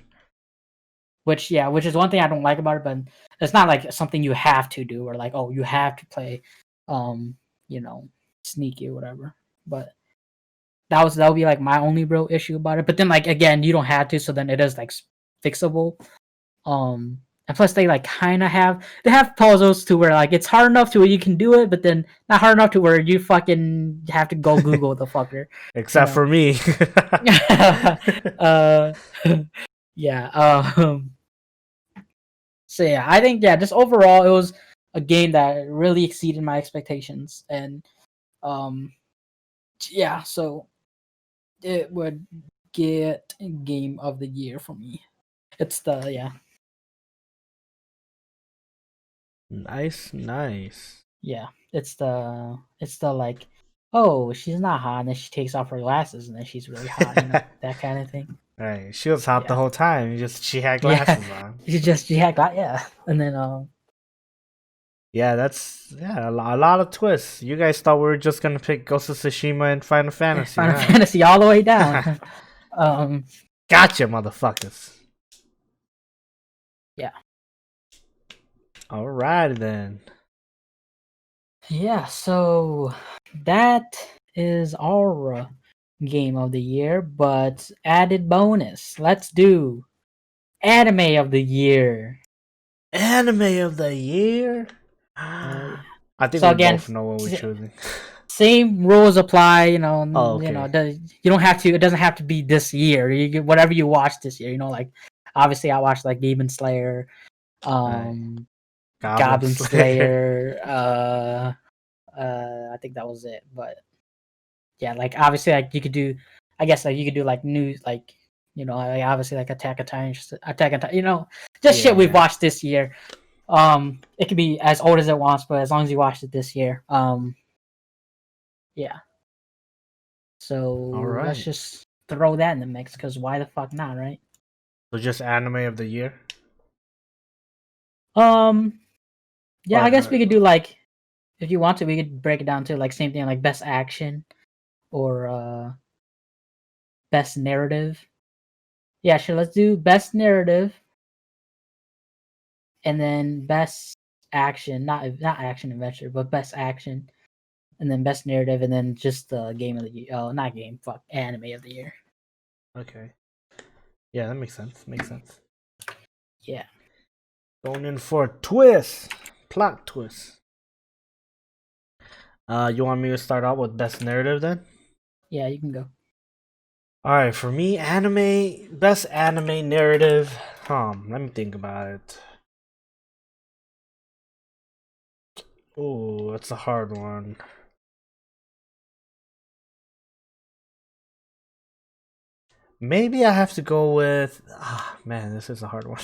Speaker 1: which is one thing I don't like about it, but it's not like something you have to do, or like, oh, you have to play um you know sneaky or whatever. But that would be like my only real issue about it. But then like again, you don't have to, so then it is like fixable. And plus they like kind of have puzzles to where like it's hard enough to where you can do it, but then not hard enough to where you fucking have to go Google the fucker, you
Speaker 2: Except
Speaker 1: know.
Speaker 2: for me.
Speaker 1: uh, yeah. So yeah, I think yeah, just overall it was a game that really exceeded my expectations, and um, yeah, so it would get game of the year for me. It's the yeah.
Speaker 2: Nice, nice.
Speaker 1: Yeah, it's the like, oh, she's not hot, and then she takes off her glasses, and then she's really hot, that kind of thing.
Speaker 2: Right, she was hot the
Speaker 1: Yeah,
Speaker 2: whole time. Just she had
Speaker 1: yeah,
Speaker 2: glasses on.
Speaker 1: she had yeah, and then
Speaker 2: Yeah, that's a lot of twists. You guys thought we were just gonna pick Ghost of Tsushima and Final Fantasy,
Speaker 1: Final
Speaker 2: huh?
Speaker 1: Fantasy all the way down. um,
Speaker 2: Gotcha, motherfuckers.
Speaker 1: yeah,
Speaker 2: Alright then.
Speaker 1: yeah. So that is our game of the year, but added bonus. Let's do anime of the year.
Speaker 2: Anime of the year.
Speaker 1: Oh yeah.
Speaker 2: I think
Speaker 1: So
Speaker 2: we
Speaker 1: again,
Speaker 2: both know what we're choosing.
Speaker 1: same rules apply.
Speaker 2: Oh, okay.
Speaker 1: You don't have to. It doesn't have to be this year. Whatever you watch this year. Like obviously, I watched like Demon Slayer,
Speaker 2: Alright.
Speaker 1: um,
Speaker 2: Goblin
Speaker 1: Goblin
Speaker 2: Slayer.
Speaker 1: Slayer. I think that was it. But yeah, like obviously, like you could do. I guess like you could do like news, like like, obviously like Attack on Titan. Just
Speaker 2: Yeah,
Speaker 1: shit we've
Speaker 2: yeah.
Speaker 1: watched this year. It could be as old as it wants, but as long as you watched it this year. Yeah. So let's
Speaker 2: Alright.
Speaker 1: just throw that in the mix, because why the fuck not, right?
Speaker 2: So just anime of the year?
Speaker 1: Um, yeah, I guess we could
Speaker 2: Or
Speaker 1: do like, if you want to, we could break it down to like same thing, like best action or best narrative. Yeah, sure. Let's do best narrative, and then best action, not action adventure, but best action, and then best narrative, and then just the game of the year. Oh, not game, fuck, anime of the year.
Speaker 2: okay. Yeah, that makes sense. Makes sense.
Speaker 1: Yeah,
Speaker 2: Going in for a twist. Plot twist. You want me to start out with best narrative then?
Speaker 1: yeah, you can go.
Speaker 2: Alright, for me, best anime narrative. Let me think about it. Oh, that's a hard one. Maybe I have to go with. Man, this is a hard one.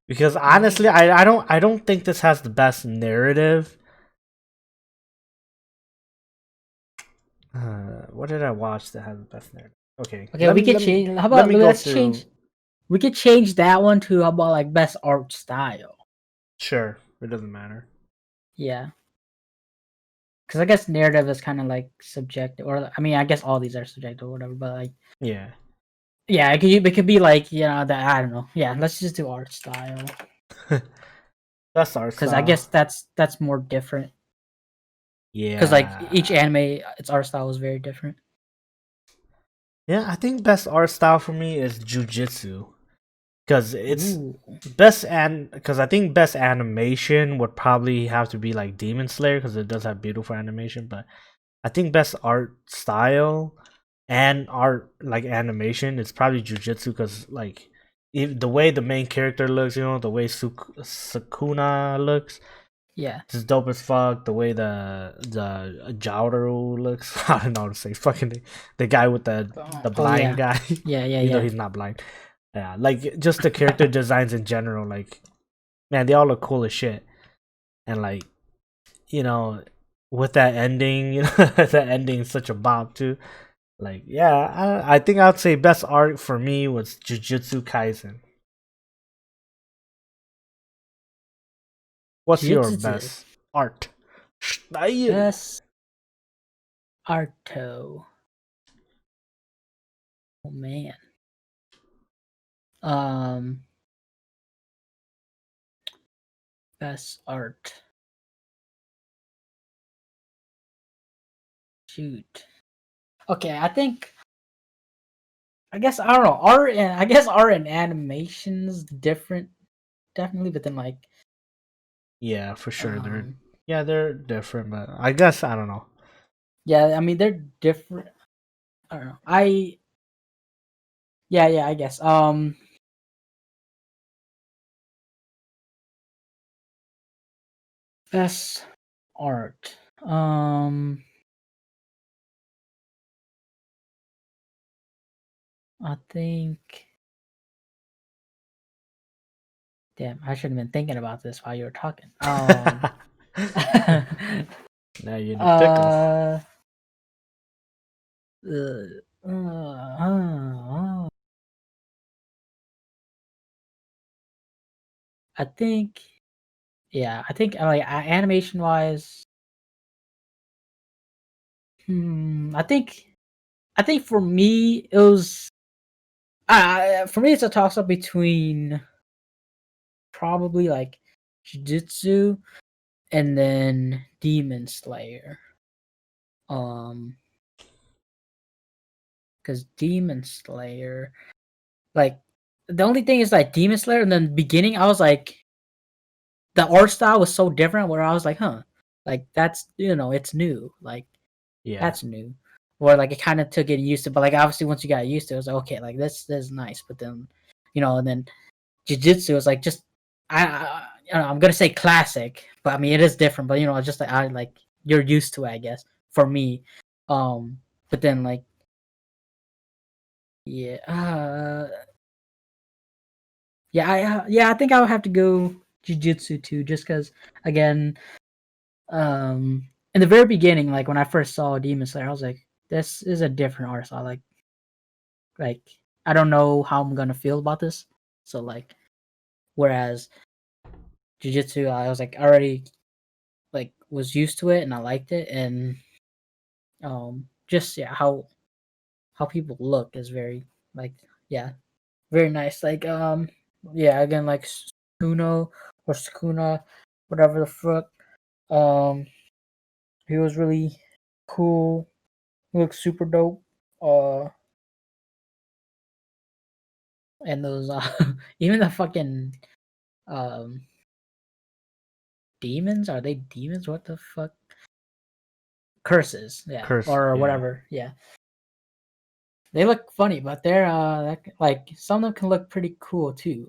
Speaker 2: Because honestly, I don't think this has the best narrative. What did I watch that has the best narrative? Okay,
Speaker 1: Okay, we could change. How
Speaker 2: let
Speaker 1: about
Speaker 2: me go
Speaker 1: let's
Speaker 2: through.
Speaker 1: change? We could change that one to how about like best art style?
Speaker 2: Sure, it doesn't matter.
Speaker 1: Yeah, because I guess narrative is kind of like subjective, or I mean, I guess all these are subjective or whatever. But like,
Speaker 2: Yeah.
Speaker 1: yeah, it could be like that. I don't know. Yeah, let's just do art style
Speaker 2: That's art
Speaker 1: because I
Speaker 2: style.
Speaker 1: guess that's more different. Because like each
Speaker 2: Yeah.
Speaker 1: anime, its art style is very different.
Speaker 2: Yeah, I think best art style for me is jujitsu. Because it's
Speaker 1: Ooh,
Speaker 2: because I think best animation would probably have to be like Demon Slayer because it does have beautiful animation, but I think best art style and art like animation is probably jujitsu because like if the way the main character looks, the way Sukuna looks,
Speaker 1: yeah.
Speaker 2: it's dope as fuck. The way the Jaoru looks, I don't know how to say fucking the guy with the
Speaker 1: Oh
Speaker 2: blind
Speaker 1: yeah,
Speaker 2: guy,
Speaker 1: yeah, yeah,
Speaker 2: even though
Speaker 1: yeah.
Speaker 2: he's not blind. Yeah, like just the character designs in general, like man, they all look cool as shit. And like, you know, with that ending, that ending is such a bop too. Like, yeah, I think I'd say best art for me was Jujutsu Kaisen. What's your
Speaker 1: Jujutsu
Speaker 2: best art style?
Speaker 1: best arto. Oh man. Um, best art. Shoot. Okay, I guess I don't know. Art and animations different, definitely, but then like
Speaker 2: Yeah, for sure.
Speaker 1: um
Speaker 2: They're different, but I guess I don't know.
Speaker 1: yeah, I mean they're different. I don't know. Yeah, I guess. Best art. I think damn, I should have been thinking about this while you were talking.
Speaker 2: Now you're in a pickle.
Speaker 1: uh, uh, uh, I think, yeah, I think like animation wise, I think for me it was, for me it's a toss up between probably like Jujutsu and then Demon Slayer. Um, because Demon Slayer, like the only thing is like Demon Slayer, and then the beginning I was like, the art style was so different where I was like, huh, like that's it's new, like
Speaker 2: Yeah.
Speaker 1: that's new. Or like it kind of took it used to, but like obviously once you got used to it, it was like okay, like this is nice. But then, and then Jiu-Jitsu was like just I'm gonna say classic, but I mean it is different. But just like I like you're used to it, I guess for me. But then like yeah, yeah, I think I would have to go Jiu-Jitsu too, just because again, in the very beginning, like when I first saw Demon Slayer, I was like, this is a different art style. Like I don't know how I'm gonna feel about this. So like, whereas Jiu-Jitsu, I was like already like was used to it and I liked it, and just yeah, how people look is very like yeah, very nice. Like yeah, again like Suno or Sukuna, whatever the fuck. Um, he was really cool. He looks super dope. And those even the fucking um demons, are they demons? What the fuck? Curses, yeah,
Speaker 2: Curse.
Speaker 1: or
Speaker 2: Yeah.
Speaker 1: whatever, yeah. They look funny, but they're like some of them can look pretty cool too.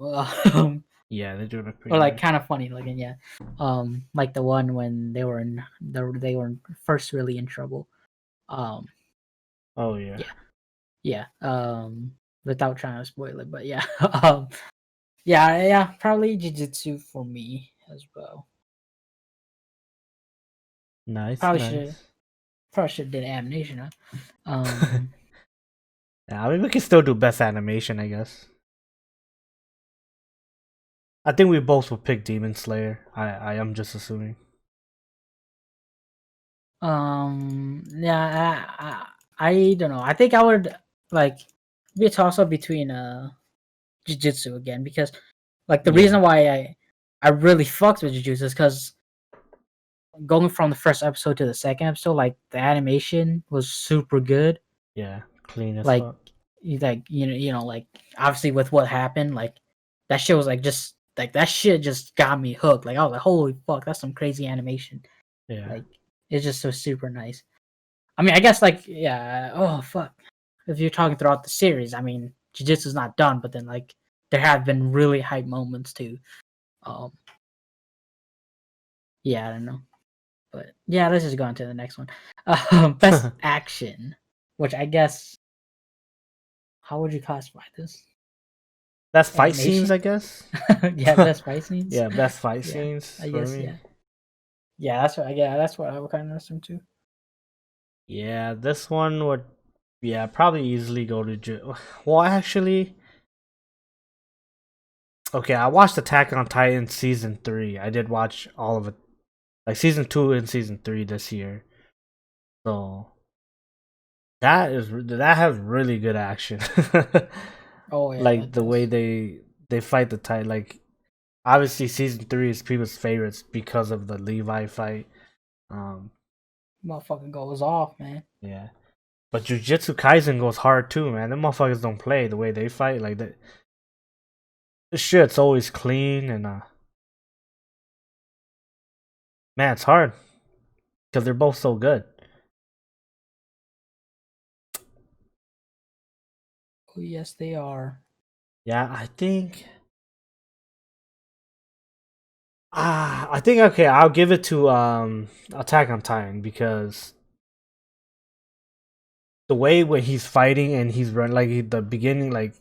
Speaker 2: Yeah, they do look
Speaker 1: Or
Speaker 2: pretty
Speaker 1: like
Speaker 2: nice.
Speaker 1: kind of funny looking, yeah. Like the one when they were first really in trouble. Um,
Speaker 2: Oh yeah.
Speaker 1: yeah. yeah, without trying to spoil it, but yeah, yeah, probably Jujutsu for me as well.
Speaker 2: Nice,
Speaker 1: Probably should
Speaker 2: nice.
Speaker 1: probably should did animation, huh? Um,
Speaker 2: Yeah, I mean, we can still do best animation, I guess. I think we both would pick Demon Slayer. I am just assuming.
Speaker 1: yeah, I don't know. I think I would like be a toss up between Jujutsu again because like the
Speaker 2: Yeah,
Speaker 1: reason why I really fucked with Jujutsu is because going from the first episode to the second episode, like the animation was super good.
Speaker 2: yeah, clean as
Speaker 1: Like,
Speaker 2: fuck.
Speaker 1: like obviously with what happened, like that shit was like just like that shit just got me hooked. Like I was like, holy fuck, that's some crazy animation.
Speaker 2: Yeah.
Speaker 1: Like it's just so super nice. I mean, I guess like yeah. Oh fuck, if you're talking throughout the series, I mean, Jujutsu's not done, but then like there have been really hype moments too. Um, yeah, I don't know. But yeah, let's just go on to the next one. Best action, which I guess how would you classify this?
Speaker 2: Best fight scenes,
Speaker 1: Animation?
Speaker 2: I guess.
Speaker 1: Yeah, best fight scenes.
Speaker 2: Yeah, best fight
Speaker 1: Yeah,
Speaker 2: scenes
Speaker 1: I
Speaker 2: for
Speaker 1: guess
Speaker 2: me.
Speaker 1: yeah. Yeah, that's what I would kind of assume too.
Speaker 2: Yeah, this one would, yeah, probably easily go to. Well, actually, okay, I watched Attack on Titan season 3. I did watch all of it, like season 2 and season 3 this year. So that has really good action.
Speaker 1: Oh yeah,
Speaker 2: Like
Speaker 1: it
Speaker 2: the way
Speaker 1: does.
Speaker 2: they fight the Titan. Like obviously season 3 is people's favorites because of the Levi fight. Um,
Speaker 1: Motherfucker goes off, man.
Speaker 2: yeah. But Jujutsu Kaisen goes hard too, man. Them motherfuckers don't play the way they fight. Like that, this shit's always clean and man, it's hard because they're both so good.
Speaker 1: Oh yes, they are.
Speaker 2: Yeah, I think okay, I'll give it to Attack on Titan because the way when he's fighting and he's run like the beginning, like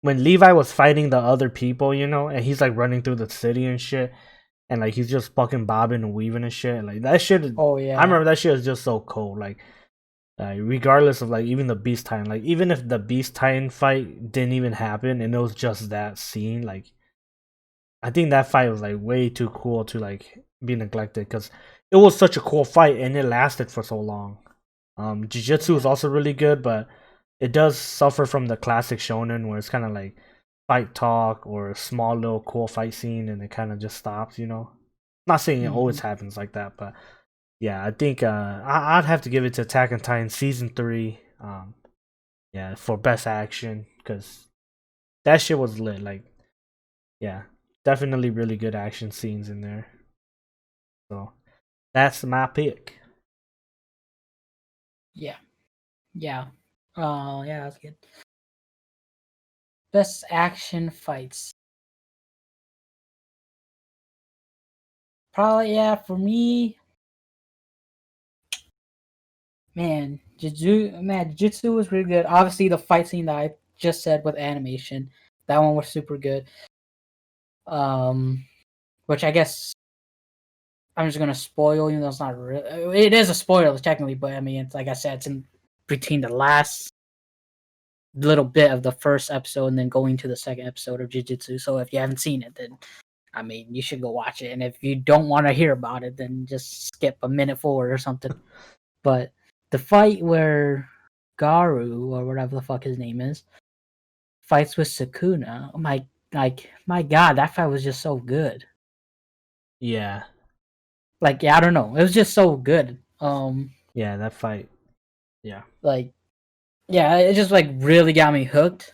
Speaker 2: when Levi was fighting the other people, and he's like running through the city and shit, and like he's just fucking bobbing and weaving and shit. Like that shit,
Speaker 1: Oh
Speaker 2: I
Speaker 1: yeah.
Speaker 2: remember that shit was just so cool. Like, regardless of like even the Beast Titan, like even if the Beast Titan fight didn't even happen and it was just that scene, like I think that fight was like way too cool to like be neglected because it was such a cool fight and it lasted for so long. Jiu-Jitsu is
Speaker 1: Yeah.
Speaker 2: also really good, but it does suffer from the classic shonen where it's kind of like fight talk or a small little cool fight scene and it kind of just stops. Not saying it
Speaker 1: Hmm.
Speaker 2: always happens like that, but yeah, I think I'd have to give it to Attack on Titan season 3. Yeah, for best action because that shit was lit. Like, yeah, definitely really good action scenes in there. So that's my pick.
Speaker 1: Yeah. Yeah. Yeah, that's good. Best action fights. Probably yeah, for me, Jujutsu was really good. Obviously the fight scene that I just said with animation, that one was super good. Um which I guess I'm just gonna spoil, even though it's not real. It is a spoiler technically, but I mean, it's like I said, it's in between the last little bit of the first episode and then going to the second episode of Jujutsu. So if you haven't seen it, then I mean, you should go watch it. And if you don't want to hear about it, then just skip a minute forward or something. But the fight where Garu or whatever the fuck his name is fights with Sukuna, my god, that fight was just so good.
Speaker 2: Yeah,
Speaker 1: Like yeah, I don't know, it was just so good.
Speaker 2: yeah, that fight. Yeah,
Speaker 1: Like yeah, it just like really got me hooked.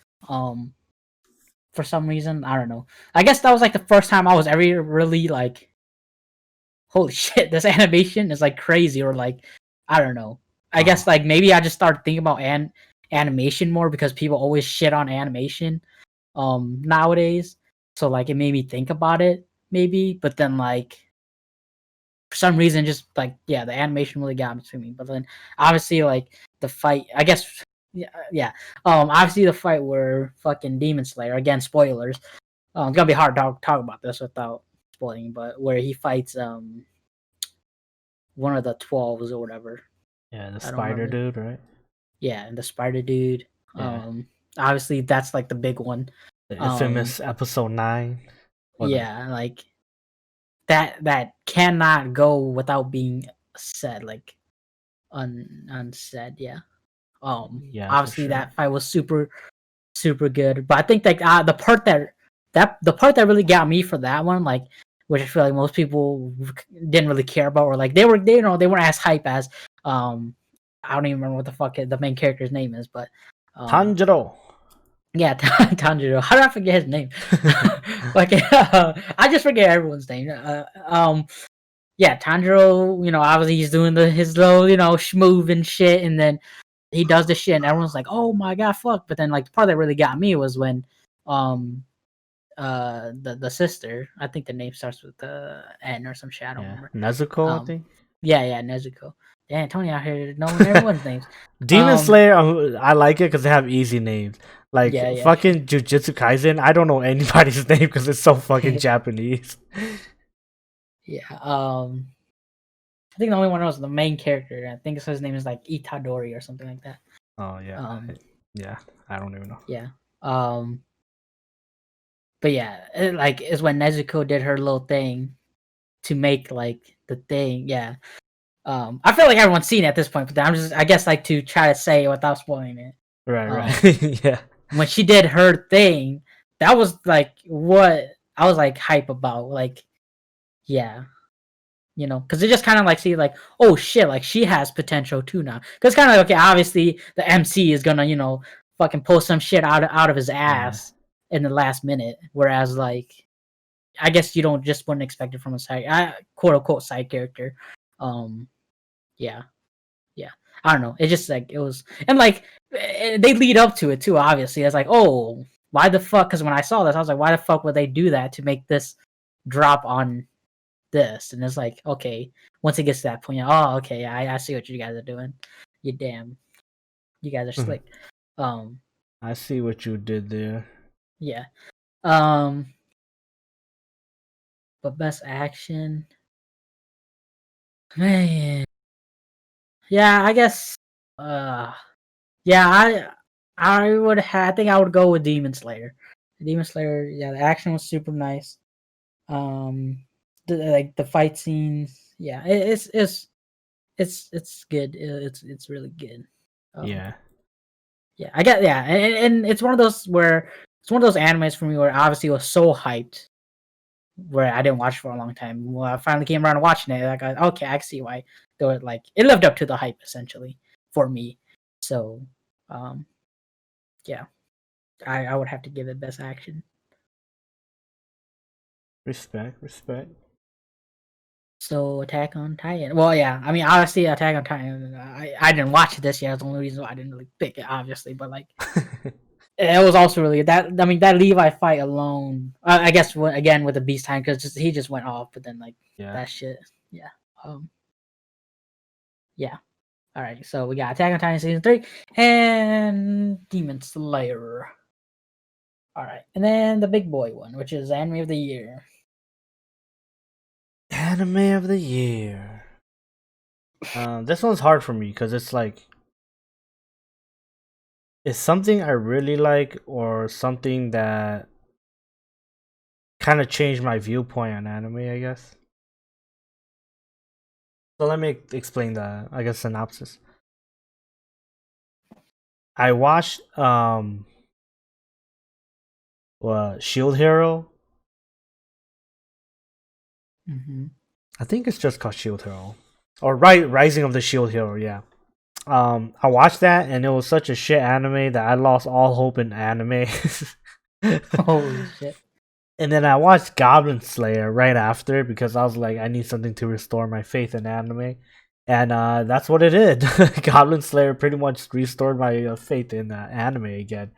Speaker 1: For some reason, I don't know. I guess that was like the first time I was ever really like, holy shit, this animation is like crazy, or like, I don't know. I guess
Speaker 2: oh,
Speaker 1: like maybe I just started thinking about animation more because people always shit on animation nowadays. So like it made me think about it maybe, but then like for some reason just like yeah, the animation really got to me. But then obviously like the fight, I guess yeah. Obviously the fight where fucking Demon Slayer, again, spoilers. It's gonna be hard to talk about this without spoiling, but where he fights one of the 12s or whatever.
Speaker 2: Yeah, the
Speaker 1: I don't
Speaker 2: spider
Speaker 1: remember.
Speaker 2: dude, right?
Speaker 1: Yeah, and the spider dude.
Speaker 2: Yeah,
Speaker 1: Obviously that's like the big one.
Speaker 2: the
Speaker 1: Um,
Speaker 2: infamous episode 9. Or the
Speaker 1: yeah, like that cannot go without being said, like unsaid. Yeah.
Speaker 2: yeah, for
Speaker 1: Obviously
Speaker 2: sure.
Speaker 1: that fight was super good, but I think like the part the part that really got me for that one, like, which I feel like most people didn't really care about, or like they weren't as hype as I don't even remember what the fuck the main character's name is, but
Speaker 2: Tanjiro.
Speaker 1: yeah, Tanjiro. How did I forget his name? Like, I just forget everyone's name. Yeah, Tanjiro. Obviously he's doing his little, schmoove and shit, and then he does the shit, and everyone's like, "Oh my god, fuck!" But then, like, the part that really got me was when, um, the sister. I think the name starts with N or some shit. I don't
Speaker 2: Yeah,
Speaker 1: remember.
Speaker 2: Nezuko, I
Speaker 1: Um,
Speaker 2: think.
Speaker 1: yeah, Nezuko. Damn, Tony out here knowing everyone's names.
Speaker 2: Demon
Speaker 1: Um,
Speaker 2: Slayer, I like it because they have easy names. Like
Speaker 1: yeah.
Speaker 2: fucking Jujutsu Kaisen, I don't know anybody's name because it's so fucking Japanese.
Speaker 1: Yeah. I think the only one was the main character. I think his name is like Itadori or something like that.
Speaker 2: Oh yeah,
Speaker 1: Um,
Speaker 2: yeah. I don't even know.
Speaker 1: yeah. But yeah, like is when Nezuko did her little thing to make like the thing. Yeah. I feel like everyone's seen it at this point, but I guess, like, to try to say it without spoiling it.
Speaker 2: Right,
Speaker 1: Um,
Speaker 2: right. Yeah,
Speaker 1: when she did her thing, that was like what I was like hype about. Like, yeah, because it just kind of like see like, oh shit, like she has potential too now. Because kind of like, okay, obviously the MC is gonna fucking pull some shit out of his
Speaker 2: yeah.
Speaker 1: ass in the last minute, whereas like I guess you don't just wouldn't expect it from a quote unquote side character. Um, yeah. Yeah, I don't know. It just like it was, and like they lead up to it too. Obviously, it's like, oh, why the fuck? Because when I saw this, I was like, why the fuck would they do that to make this drop on this? And it's like, okay, once it gets to that point, oh, okay, I see what you guys are doing. You guys are slick. Um,
Speaker 2: I see what you did there.
Speaker 1: yeah. Um, but best action, man. Yeah, I guess. Yeah, I would I think I would go with Demon Slayer. Demon Slayer, yeah, the action was super nice. Um, like the fight scenes, yeah, it's good. It's really good. Um,
Speaker 2: Yeah.
Speaker 1: yeah, I get yeah, and it's one of those where it's one of those animes for me where obviously it was so hyped where I didn't watch for a long time. When I finally came around to watching it, like, okay, I can see why they were like it lived up to the hype essentially for me. So, um, yeah. I would have to give it best action.
Speaker 2: Respect, respect.
Speaker 1: So Attack on Titan. Well, yeah. I mean, obviously, Attack on Titan. I didn't watch it this year. That's the only reason why I didn't really pick it. Obviously, but like it was also really that. I mean, that Levi fight alone. I guess again with the Beast Time because he just went off. But then like
Speaker 2: Yeah.
Speaker 1: that shit. Yeah. Um. Yeah. All right. So we got Attack on Titan season 3 and Demon Slayer. All right, and then the big boy one, which is Anime of the Year.
Speaker 2: Anime of the year. This one's hard for me because it's like it's something I really like or something that kind of changed my viewpoint on anime, I guess. So let me explain the, I guess, synopsis. I watched Shield Hero.
Speaker 1: Mm-hmm.
Speaker 2: I think it's just called Shield Hero. Or Rising of the Shield Hero, yeah. I watched that and it was such a shit anime that I lost all hope in anime.
Speaker 1: Holy shit.
Speaker 2: And then I watched Goblin Slayer right after because I was like, I need something to restore my faith in anime. And that's what it did. Goblin Slayer pretty much restored my faith in anime again,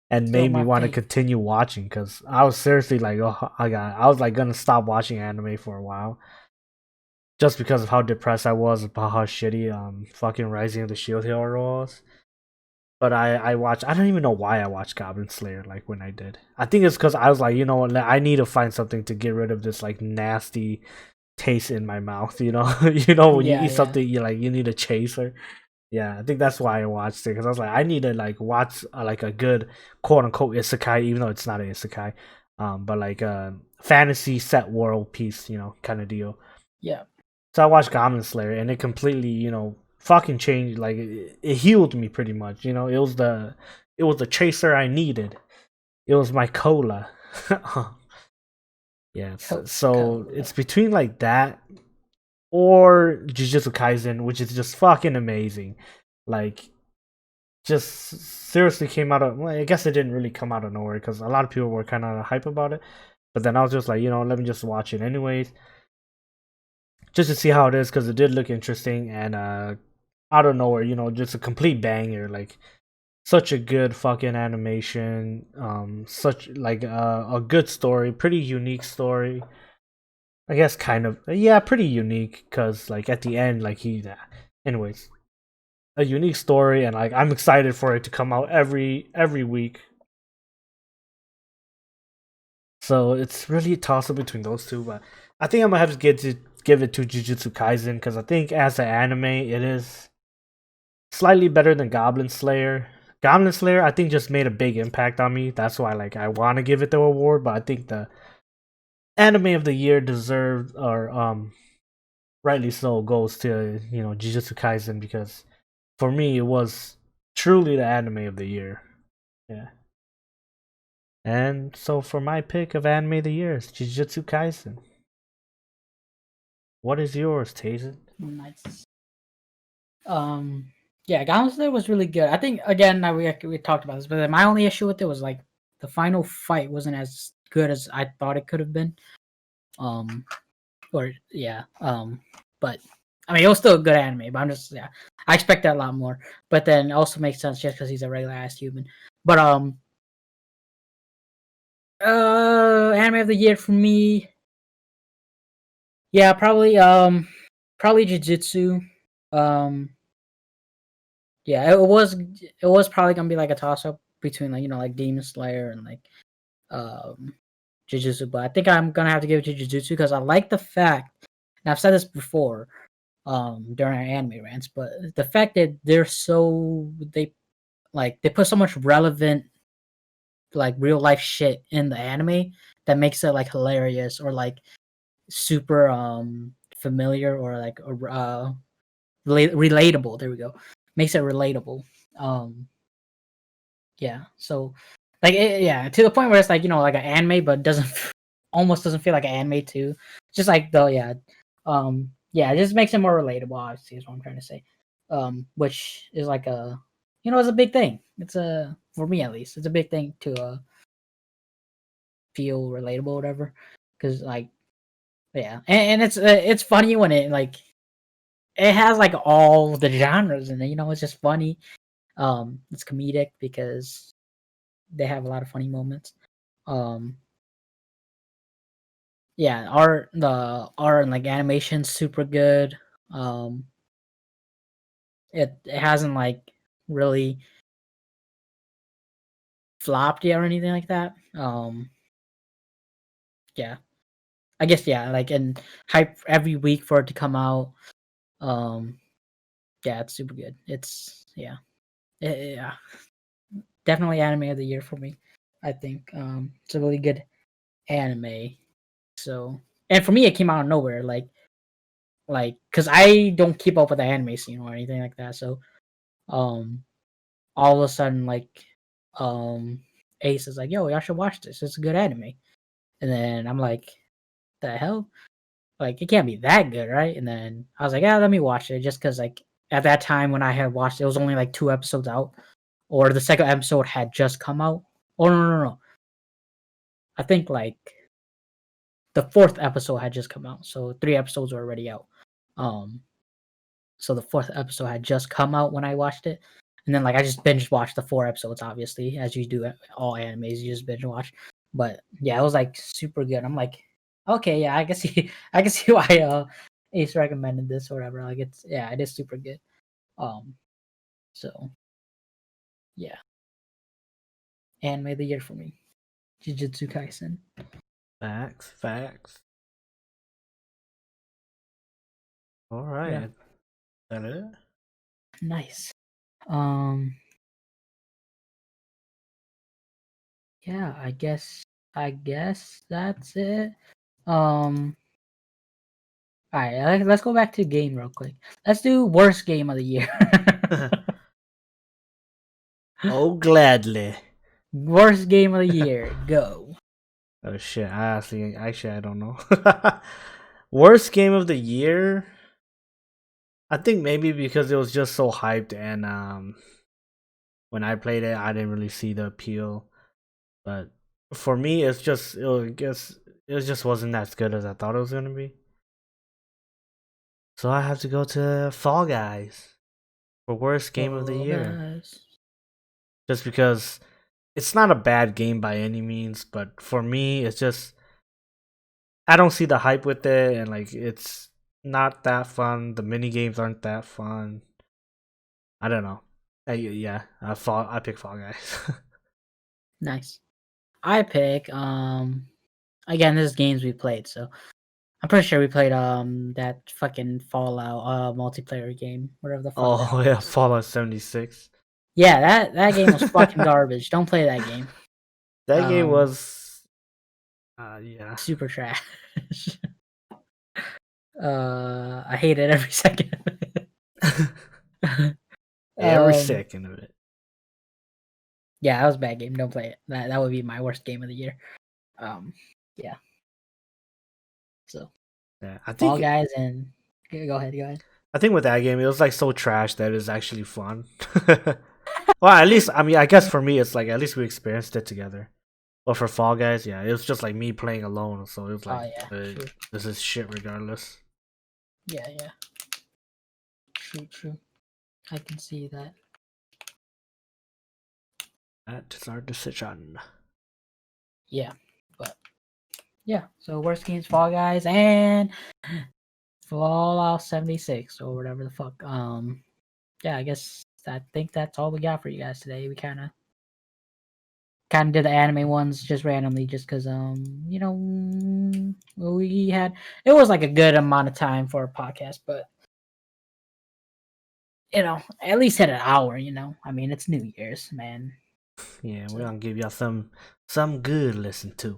Speaker 2: and
Speaker 1: Still
Speaker 2: made me
Speaker 1: my
Speaker 2: want to
Speaker 1: faith.
Speaker 2: continue watching because I was seriously like, oh, I was like gonna stop watching anime for a while, just because of how depressed I was about how shitty fucking Rising of the Shield Hero was. But I watched. I don't even know why I watched Goblin Slayer. Like when I did, I think it's because I was like, you know what, I need to find something to get rid of this like nasty taste in my mouth. You know, you know when you
Speaker 1: Yeah,
Speaker 2: eat
Speaker 1: yeah,
Speaker 2: something, you need a chaser. Yeah, I think that's why I watched it because I was like, I need to like watch like a good quote unquote isekai, even though it's not an isekai, but like a fantasy set world piece, kind of deal.
Speaker 1: yeah.
Speaker 2: So I watched Goblin Slayer, and it completely, fucking changed. Like it healed me pretty much. It was the chaser I needed. It was my cola. Yeah, so
Speaker 1: Coca-Cola.
Speaker 2: it's between like that or Jujutsu Kaisen, which is just fucking amazing. Like, just seriously came out of. Well, I guess it didn't really come out of nowhere because a lot of people were kind of hype about it. But then I was just like, let me just watch it anyways, just to see how it is because it did look interesting and out of nowhere, just a complete banger. Like such a good fucking animation, such like a good story, pretty unique story. I guess kind of yeah, pretty unique because like at the end, like anyways, a unique story and like I'm excited for it to come out every week. So it's really a toss up between those two, but I think I'm gonna have to give it to Jujutsu Kaisen because I think as an anime, it is slightly better than Goblin Slayer. Goblin Slayer, I think, just made a big impact on me. That's why, like, I want to give it the award. But I think the anime of the year deserved, or rightly so, goes to Jujutsu Kaisen because for me, it was truly the anime of the year. Yeah. And so for my pick of anime of the year is Jujutsu Kaisen. What is yours, Tazen?
Speaker 1: Nice. Yeah, Goblin Slayer was really good. I think again, we talked about this, but my only issue with it was like the final fight wasn't as good as I thought it could have been. Um, or yeah, but I mean, it was still a good anime. But I'm just I expect that a lot more. But then it also makes sense just because he's a regular ass human. But anime of the year for me, yeah, probably Jujutsu. Um, yeah, it was probably gonna be like a toss up between like like Demon Slayer and like um Jujutsu, but I think I'm gonna have to give it to Jujutsu because I like the fact, and I've said this before during our anime rants, but the fact that they put so much relevant like real life shit in the anime that makes it like hilarious or like super familiar or like relatable. There we go. Makes it relatable. Um yeah. So like yeah, to the point where it's like, like an anime but doesn't almost doesn't feel like an anime too. Just like though yeah. Yeah, it just makes it more relatable, obviously, is what I'm trying to say. Which is like it's a big thing. It's a for me at least, it's a big thing to feel relatable or whatever. Cause like yeah. And it's funny when it has like all the genres in it, it's just funny. It's comedic because they have a lot of funny moments. Um, yeah, the art and like animation super good. Um, it hasn't like really flopped yet or anything like that. Yeah, I guess yeah, like and hype every week for it to come out. Um, yeah, it's super good. It's yeah, definitely anime of the year for me. I think it's a really good anime. So, and for me, it came out of nowhere. Like because I don't keep up with the anime scene or anything like that. So, um, all of a sudden, like, Ace is like, "Yo, y'all should watch this. It's a good anime." And then I'm like, "The hell? Like, it can't be that good, right?" And then I was like, "Yeah, let me watch it." Just because, like, at that time when I had watched it, it was only like 2 episodes out, or the second episode had just come out. Oh no. I think like the fourth episode had just come out, so 3 episodes were already out. Um, so the fourth episode had just come out when I watched it, and then like I just binge watched the 4 episodes, obviously, as you do at all animes, you just binge watch. But yeah, it was like super good. I'm like, okay, yeah, I can see, I can see why Ace recommended this or whatever. Like it is super good. Um, so Yeah. Anime of the year for me. Jujutsu Kaisen.
Speaker 2: Facts. All right.
Speaker 1: Yeah.
Speaker 2: Is that it?
Speaker 1: Nice. Yeah, I guess that's it. All right, let's go back to game real quick. Let's do worst game of the year.
Speaker 2: Oh, gladly.
Speaker 1: Worst game of the year. Go.
Speaker 2: Oh shit! Actually, I don't know. Worst game of the year. I think maybe because it was just so hyped, and when I played it, I didn't really see the appeal. But for me, it just wasn't as good as I thought it was gonna be. So I have to go to Fall Guys for worst game of the
Speaker 1: Oh,
Speaker 2: year.
Speaker 1: guys.
Speaker 2: Just because it's not a bad game by any means, but for me, it's just I don't see the hype with it, and like it's not that fun. The mini games aren't that fun. I don't know. I pick Fall Guys.
Speaker 1: Nice. I pick again, this is games we played, so I'm pretty sure we played that fucking Fallout multiplayer game, whatever the fuck that
Speaker 2: Oh yeah,
Speaker 1: was.
Speaker 2: Fallout 76.
Speaker 1: Yeah, that game was fucking garbage. Don't play that game.
Speaker 2: That game was yeah.
Speaker 1: Super trash. I hate it every second of it.
Speaker 2: Every second of it.
Speaker 1: Yeah, that was a bad game. Don't play it. That would be my worst game of the year. Yeah. So
Speaker 2: Yeah,
Speaker 1: Fall Guys and go ahead.
Speaker 2: I think with that game, it was like so trash that it's actually fun. Well, at least I mean, I guess for me, it's like at least we experienced it together. But for Fall Guys, yeah, it was just like me playing alone, so it was like,
Speaker 1: Oh yeah, true.
Speaker 2: this is shit regardless.
Speaker 1: Yeah. True. I can see that.
Speaker 2: That is our decision.
Speaker 1: Yeah, but yeah. So worst games, Fall Guys and Fallout 76 or whatever the fuck. Yeah, I think that's all we got for you guys today. We kind of did the anime ones just randomly, just because we had it was like a good amount of time for a podcast, but at least hit an hour. I mean, it's New Year's, man.
Speaker 2: Yeah, we're
Speaker 1: So
Speaker 2: gonna give y'all some good listen to.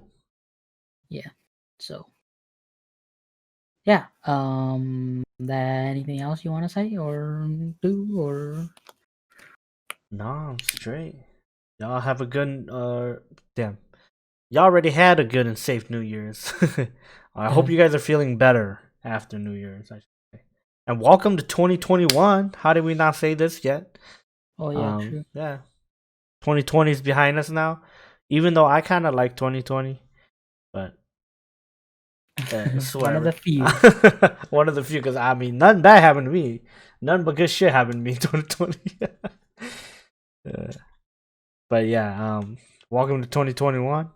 Speaker 1: yeah, so yeah. That anything else you want to say or do or?
Speaker 2: No, I'm straight. Y'all have a good damn. Y'all already had a good and safe New Year's. I hope you guys are feeling better after New Year's, I should say. And welcome to 2021. How did we not say this yet?
Speaker 1: Oh yeah, true.
Speaker 2: Yeah. 2020 is behind us now. Even though I kind of like 2020, but it's
Speaker 1: One of
Speaker 2: whatever.
Speaker 1: the few.
Speaker 2: One of the few, because I mean, nothing bad happened to me. None but good shit happened to me in 2020. But yeah, welcome to 2021.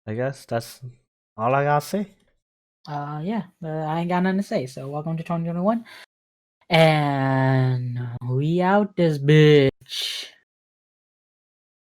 Speaker 2: I guess that's all I gotta say.
Speaker 1: Yeah, I ain't got nothing to say. So welcome to 2021, and we out this bitch.